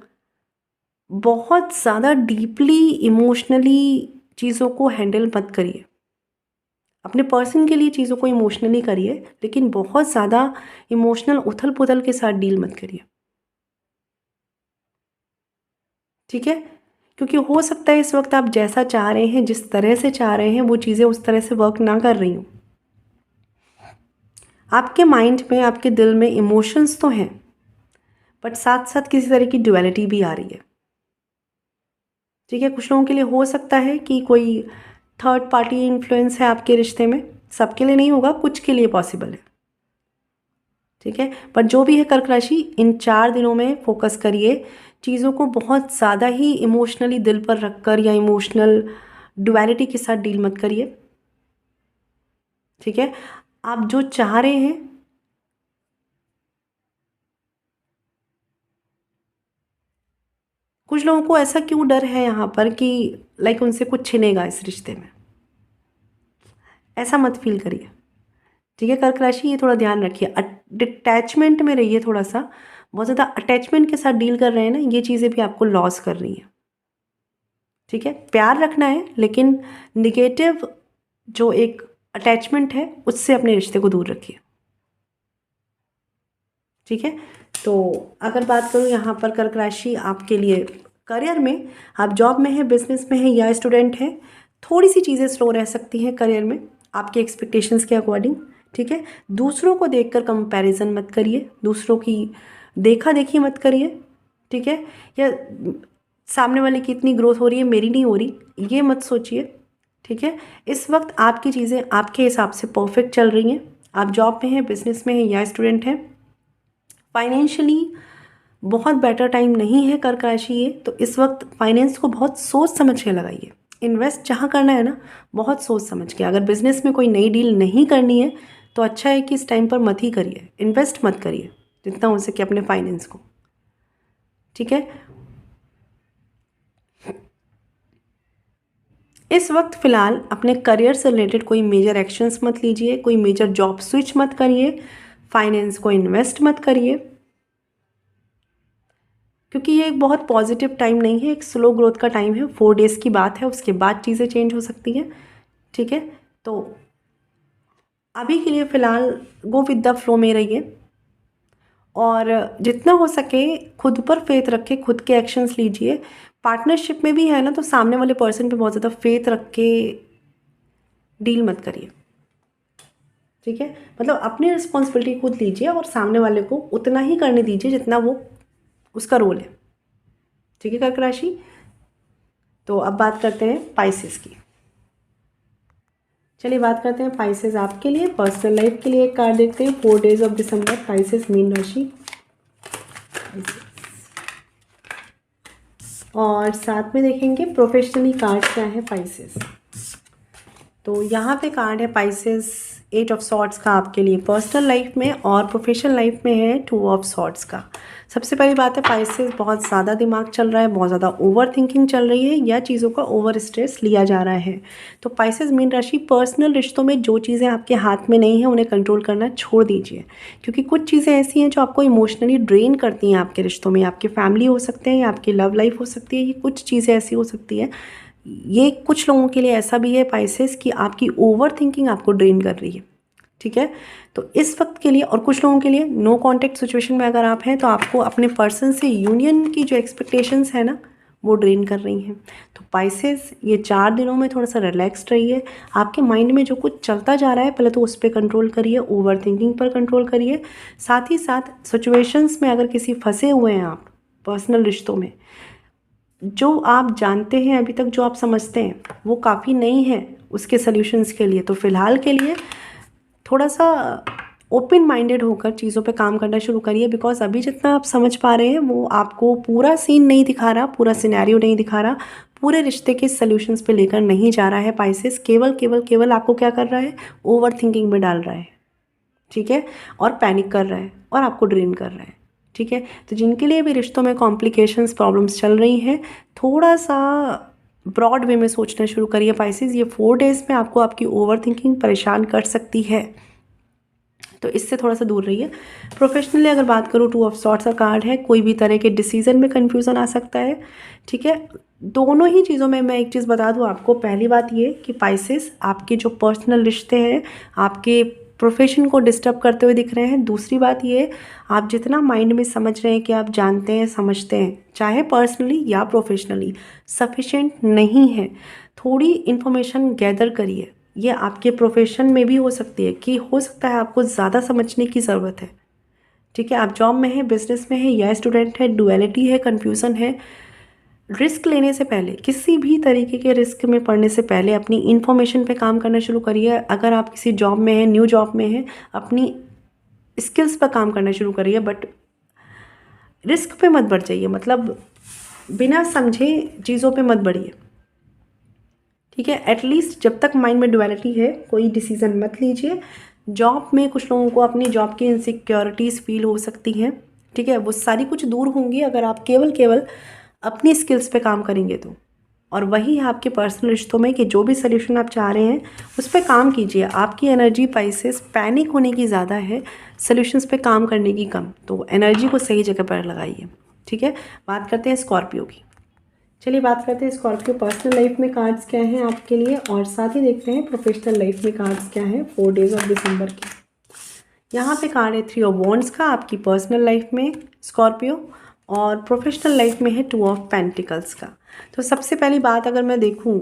बहुत ज़्यादा डीपली इमोशनली चीज़ों को हैंडल मत करिए। अपने पर्सन के लिए चीज़ों को इमोशनली करिए, लेकिन बहुत ज़्यादा इमोशनल उथल पुथल के साथ डील मत करिए। ठीक है, क्योंकि हो सकता है इस वक्त आप जैसा चाह रहे हैं, जिस तरह से चाह रहे हैं, वो चीज़ें उस तरह से वर्क ना कर रही हूँ। आपके माइंड में, आपके दिल में इमोशंस तो हैं, बट साथ साथ किसी तरह की ड्युअलिटी भी आ रही है। ठीक है, कुछ लोगों के लिए हो सकता है कि कोई थर्ड पार्टी इन्फ्लुएंस है आपके रिश्ते में, सबके लिए नहीं होगा, कुछ के लिए पॉसिबल है, ठीक है। पर जो भी है कर्क राशि, इन 4 दिनों में फोकस करिए, चीज़ों को बहुत ज़्यादा ही इमोशनली दिल पर रखकर या इमोशनल डुअलिटी के साथ डील मत करिए, ठीक है। आप जो चाह रहे हैं, कुछ लोगों को ऐसा क्यों डर है यहाँ पर कि लाइक उनसे कुछ छिनेगा इस रिश्ते में, ऐसा मत फील करिए, ठीक है। कर्क राशि ये थोड़ा ध्यान रखिए, डिटैचमेंट में रहिए थोड़ा सा, बहुत ज़्यादा अटैचमेंट के साथ डील कर रहे हैं ना, ये चीज़ें भी आपको लॉस कर रही हैं, ठीक है। प्यार रखना है लेकिन निगेटिव जो एक अटैचमेंट है उससे अपने रिश्ते को दूर रखिए, ठीक है। तो अगर बात करूँ यहाँ पर कर्क राशि आपके लिए करियर में, आप जॉब में हैं, बिजनेस में हैं या स्टूडेंट हैं, थोड़ी सी चीज़ें स्लो रह सकती हैं करियर में आपके एक्सपेक्टेशंस के अकॉर्डिंग, ठीक है। दूसरों को देखकर कंपैरिजन मत करिए, दूसरों की देखा देखी मत करिए, ठीक है। या सामने वाले की इतनी ग्रोथ हो रही है, मेरी नहीं हो रही, ये मत सोचिए, ठीक है। इस वक्त आपकी चीज़ें आपके हिसाब से परफेक्ट चल रही हैं, आप जॉब में हैं, बिजनेस में हैं या स्टूडेंट हैं। फाइनेंशियली बहुत बेटर टाइम नहीं है कर्क राशि ये, तो इस वक्त फाइनेंस को बहुत सोच समझ के लगाइए, इन्वेस्ट जहाँ करना है ना बहुत सोच समझ के। अगर बिजनेस में कोई नई डील नहीं करनी है तो अच्छा है कि इस टाइम पर मत ही करिए, इन्वेस्ट मत करिए जितना हो सके अपने फाइनेंस को, ठीक है। इस वक्त फ़िलहाल अपने करियर से रिलेटेड कोई मेजर एक्शंस मत लीजिए, कोई मेजर जॉब स्विच मत करिए, फाइनेंस को इन्वेस्ट मत करिए, क्योंकि ये एक बहुत पॉजिटिव टाइम नहीं है, एक स्लो ग्रोथ का टाइम है, 4 डेज़ की बात है, उसके बाद चीज़ें चेंज हो सकती हैं, ठीक है। तो अभी के लिए फ़िलहाल गो विद द फ्लो में रहिए और जितना हो सके खुद पर फेथ रखे, खुद के एक्शंस लीजिए। पार्टनरशिप में भी है ना, तो सामने वाले पर्सन पे बहुत ज़्यादा फेथ रख के डील मत करिए, ठीक है। मतलब अपनी रिस्पॉन्सिबिलिटी खुद लीजिए और सामने वाले को उतना ही करने दीजिए जितना वो उसका रोल है, ठीक है कर्क राशि। तो अब बात करते हैं पाइसेस की। चलिए बात करते हैं पाइसेस आपके लिए पर्सनल लाइफ के लिए एक कार्ड देखते हैं। 4 days of December, Pisces mean राशि, और साथ में देखेंगे प्रोफेशनली कार्ड क्या है पाइसेस। तो यहाँ पे कार्ड है पाइसेस 8 ऑफ सॉर्ट्स का आपके लिए पर्सनल लाइफ में, और प्रोफेशनल लाइफ में है 2 ऑफ सॉर्ट्स का। सबसे पहली बात है पाइसेस बहुत ज़्यादा दिमाग चल रहा है, बहुत ज़्यादा ओवर थिंकिंग चल रही है या चीज़ों का ओवर स्ट्रेस लिया जा रहा है। तो पाइसेस मीन राशि पर्सनल रिश्तों में जो चीज़ें आपके हाथ में नहीं हैं उन्हें कंट्रोल करना छोड़ दीजिए, क्योंकि कुछ चीज़ें ऐसी हैं जो आपको इमोशनली ड्रेन करती हैं आपके रिश्तों में। आपकी फैमिली हो सकते हैं या आपकी लव लाइफ हो सकती है, ये कुछ चीज़ें ऐसी हो सकती है। ये कुछ लोगों के लिए ऐसा भी है पाइसेस कि आपकी ओवर थिंकिंग आपको ड्रेन कर रही है, ठीक है। तो इस वक्त के लिए, और कुछ लोगों के लिए नो कांटेक्ट सिचुएशन में अगर आप हैं तो आपको अपने पर्सन से यूनियन की जो एक्सपेक्टेशंस है ना वो ड्रेन कर रही हैं। तो पाइसेस ये 4 दिनों में थोड़ा सा रिलैक्स्ड रहिए, आपके माइंड में जो कुछ चलता जा रहा है पहले तो उस पर कंट्रोल करिए, ओवर थिंकिंग पर कंट्रोल करिए। साथ ही साथ सिचुएशंस में अगर किसी फंसे हुए हैं आप पर्सनल रिश्तों में, जो आप जानते हैं अभी तक, जो आप समझते हैं वो काफ़ी नहीं है उसके सल्यूशंस के लिए, तो फ़िलहाल के लिए थोड़ा सा ओपन माइंडेड होकर चीज़ों पे काम करना शुरू करिए। बिकॉज अभी जितना आप समझ पा रहे हैं वो आपको पूरा सीन नहीं दिखा रहा, पूरा सिनेरियो नहीं दिखा रहा, पूरे रिश्ते के सल्यूशंस पे लेकर नहीं जा रहा है पाइसेस। केवल केवल केवल आपको क्या कर रहा है, ओवर थिंकिंग में डाल रहा है, ठीक है, और पैनिक कर रहा है और आपको ड्रेन कर रहा है, ठीक है। तो जिनके लिए भी रिश्तों में कॉम्प्लिकेशंस प्रॉब्लम्स चल रही हैं, थोड़ा सा ब्रॉड वे में सोचना शुरू करिए पाइसेस। ये 4 डेज़ में आपको आपकी ओवर थिंकिंग परेशान कर सकती है, तो इससे थोड़ा सा दूर रहिए। प्रोफेशनली अगर बात करूँ 2 ऑफ सॉर्ट्स का कार्ड है, कोई भी तरह के डिसीजन में कन्फ्यूज़न आ सकता है, ठीक है। दोनों ही चीज़ों में मैं एक चीज़ बता दूँ आपको, पहली बात ये कि पाइसेस आपके जो पर्सनल रिश्ते हैं आपके प्रोफेशन को डिस्टर्ब करते हुए दिख रहे हैं। दूसरी बात ये, आप जितना माइंड में समझ रहे हैं कि आप जानते हैं समझते हैं, चाहे पर्सनली या प्रोफेशनली, सफिशेंट नहीं है। थोड़ी इन्फॉर्मेशन गैदर करिए, ये आपके प्रोफेशन में भी हो सकती है कि हो सकता है आपको ज़्यादा समझने की ज़रूरत है, ठीक है। आप जॉब में हैं, बिजनेस में हैं या स्टूडेंट है, डुअलिटी है, कन्फ्यूज़न है, रिस्क लेने से पहले, किसी भी तरीके के रिस्क में पड़ने से पहले अपनी इन्फॉर्मेशन पे काम करना शुरू करिए। अगर आप किसी जॉब में हैं, न्यू जॉब में हैं, अपनी स्किल्स पर काम करना शुरू करिए, बट रिस्क पे मत बढ़ जाइए, मतलब बिना समझे चीज़ों पे मत बढ़िए, ठीक है। एटलीस्ट जब तक माइंड में डुअलिटी है कोई डिसीज़न मत लीजिए। जॉब में कुछ लोगों को अपनी जॉब की इनसिक्योरिटीज़ फील हो सकती हैं, ठीक है, वो सारी कुछ दूर होंगी अगर आप केवल अपनी स्किल्स पे काम करेंगे तो। और वही है आपके पर्सनल रिश्तों में कि जो भी सोल्यूशन आप चाह रहे हैं उस पर काम कीजिए। आपकी एनर्जी पाइसेस पैनिक होने की ज़्यादा है, सोल्यूशंस पे काम करने की कम, तो एनर्जी को सही जगह पर लगाइए, ठीक है। बात करते हैं स्कॉर्पियो की। चलिए बात करते हैं स्कॉर्पियो पर्सनल लाइफ में कार्ड्स क्या हैं आपके लिए, और साथ ही देखते हैं प्रोफेशनल लाइफ में कार्ड्स क्या हैं 4 डेज ऑफ दिसंबर की। यहाँ पे कार्ड है 3 ऑफ वॉन्ड्स का आपकी पर्सनल लाइफ में स्कॉर्पियो, और प्रोफेशनल लाइफ में है 2 ऑफ पेंटिकल्स का। तो सबसे पहली बात अगर मैं देखूँ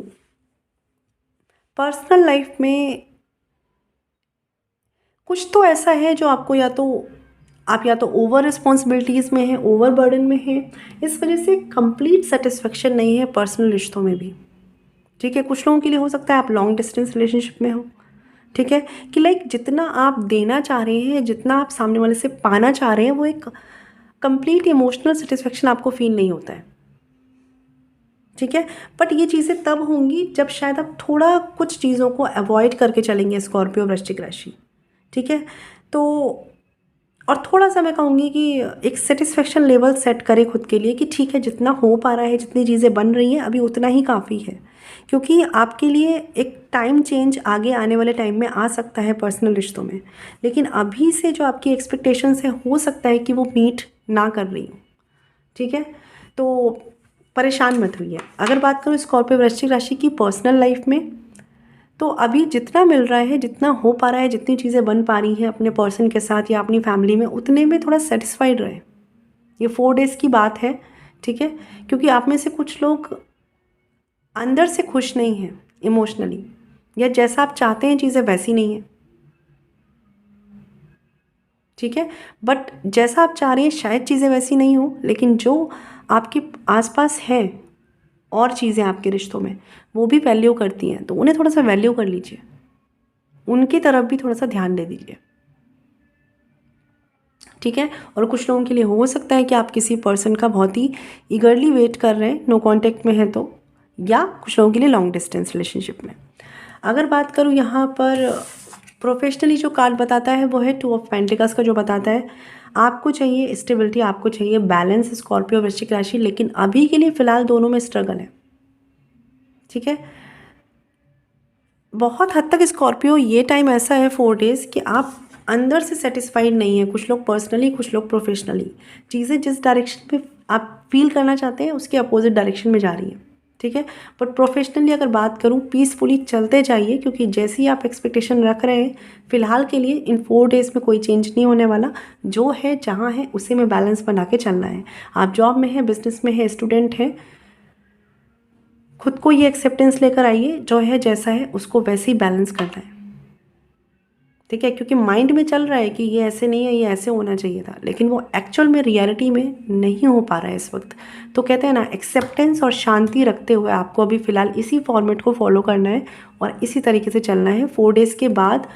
पर्सनल लाइफ में, कुछ तो ऐसा है जो आपको या तो ओवर रिस्पॉन्सिबिलिटीज़ में है, ओवर बर्डन में है, इस वजह से कंप्लीट सेटिस्फेक्शन नहीं है पर्सनल रिश्तों में भी, ठीक है। कुछ लोगों के लिए हो सकता है आप लॉन्ग डिस्टेंस रिलेशनशिप में हो, ठीक है, कि लाइक जितना आप देना चाह रहे हैं, जितना आप सामने वाले से पाना चाह रहे हैं, वो एक कंप्लीट इमोशनल सेटिस्फेक्शन आपको फील नहीं होता है, ठीक है। बट ये चीज़ें तब होंगी जब शायद आप थोड़ा कुछ चीज़ों को अवॉइड करके चलेंगे स्कॉर्पियो वृश्चिक राशि, ठीक है। तो और थोड़ा सा मैं कहूँगी कि एक सेटिस्फेक्शन लेवल सेट करें खुद के लिए कि ठीक है, जितना हो पा रहा है, जितनी चीज़ें बन रही हैं अभी उतना ही काफ़ी है, क्योंकि आपके लिए एक टाइम चेंज आगे आने वाले टाइम में आ सकता है पर्सनल रिश्तों में, लेकिन अभी से जो आपकी एक्सपेक्टेशंस है हो सकता है कि वो मीट ना कर रही हो, ठीक है। तो परेशान मत होइए। अगर बात करूँ स्कॉर्पियो वृश्चिक राशि की पर्सनल लाइफ में, तो अभी जितना मिल रहा है, जितना हो पा रहा है, जितनी चीज़ें बन पा रही हैं अपने पर्सन के साथ या अपनी फैमिली में, उतने में थोड़ा सेटिस्फाइड रहे। ये 4 डेज़ की बात है, ठीक है, क्योंकि आप में से कुछ लोग अंदर से खुश नहीं हैं इमोशनली, या जैसा आप चाहते हैं चीज़ें वैसी नहीं हैं, ठीक है। बट जैसा आप चाह रहे हैं शायद चीज़ें वैसी नहीं हो, लेकिन जो आपके आसपास है और चीज़ें आपके रिश्तों में वो भी वैल्यू करती हैं, तो उन्हें थोड़ा सा वैल्यू कर लीजिए, उनकी तरफ भी थोड़ा सा ध्यान दे दीजिए, ठीक है। और कुछ लोगों के लिए हो सकता है कि आप किसी पर्सन का बहुत ही ईगरली वेट कर रहे हैं, नो कांटेक्ट में है तो, या कुछ लोगों के लिए लॉन्ग डिस्टेंस रिलेशनशिप में। अगर बात करूँ यहाँ पर प्रोफेशनली जो कार्ड बताता है वो है 2 ऑफ पेंटिकल्स का, जो बताता है आपको चाहिए स्टेबिलिटी, आपको चाहिए बैलेंस स्कॉर्पियो वृश्चिक राशि, लेकिन अभी के लिए फ़िलहाल दोनों में स्ट्रगल है, ठीक है। बहुत हद तक स्कॉर्पियो ये टाइम ऐसा है 4 डेज़ कि आप अंदर से सेटिस्फाइड नहीं है, कुछ लोग पर्सनली, कुछ लोग प्रोफेशनली। चीज़ें जिस डायरेक्शन में आप फील करना चाहते हैं उसके अपोजिट डायरेक्शन में जा रही हैं, ठीक है। बट प्रोफेशनली अगर बात करूँ, पीसफुली चलते जाइए, क्योंकि जैसे ही आप एक्सपेक्टेशन रख रहे हैं फ़िलहाल के लिए इन 4 डेज़ में कोई चेंज नहीं होने वाला, जो है जहाँ है उसी में बैलेंस बना के चलना है। आप जॉब में हैं, बिजनेस में है, स्टूडेंट हैं, खुद को ये एक्सेप्टेंस लेकर आइए, जो है जैसा है उसको वैसे ही बैलेंस करना है, ठीक है। क्योंकि माइंड में चल रहा है कि ये ऐसे नहीं है, ये ऐसे होना चाहिए था, लेकिन वो एक्चुअल में रियलिटी में नहीं हो पा रहा है इस वक्त। तो कहते हैं ना, एक्सेप्टेंस और शांति रखते हुए आपको अभी फ़िलहाल इसी फॉर्मेट को फॉलो करना है और इसी तरीके से चलना है। 4 डेज़ के बाद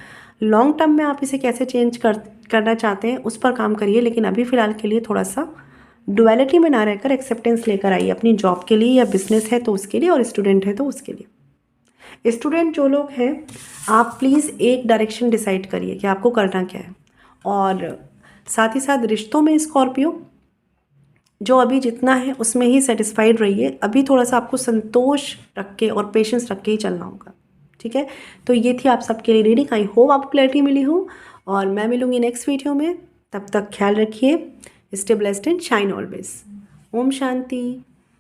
लॉन्ग टर्म में आप इसे कैसे चेंज करना चाहते हैं उस पर काम करिए, लेकिन अभी फ़िलहाल के लिए थोड़ा सा डुअलिटी में ना रहकर एक्सेप्टेंस लेकर आइए अपनी जॉब के लिए, या बिजनेस है तो उसके लिए, और स्टूडेंट है तो उसके लिए। स्टूडेंट जो लोग हैं, आप प्लीज़ एक डायरेक्शन डिसाइड करिए कि आपको करना क्या है। और साथ ही साथ रिश्तों में स्कॉर्पियो, जो अभी जितना है उसमें ही सेटिस्फाइड रहिए। अभी थोड़ा सा आपको संतोष रख के और पेशेंस रख के ही चलना होगा, ठीक है। तो ये थी आप सबके लिए रीडिंग। आई होप आपको क्लैरिटी मिली हो, और मैं मिलूँगी नेक्स्ट वीडियो में। तब तक ख्याल रखिए, stay blessed and shine always. ओम शांति।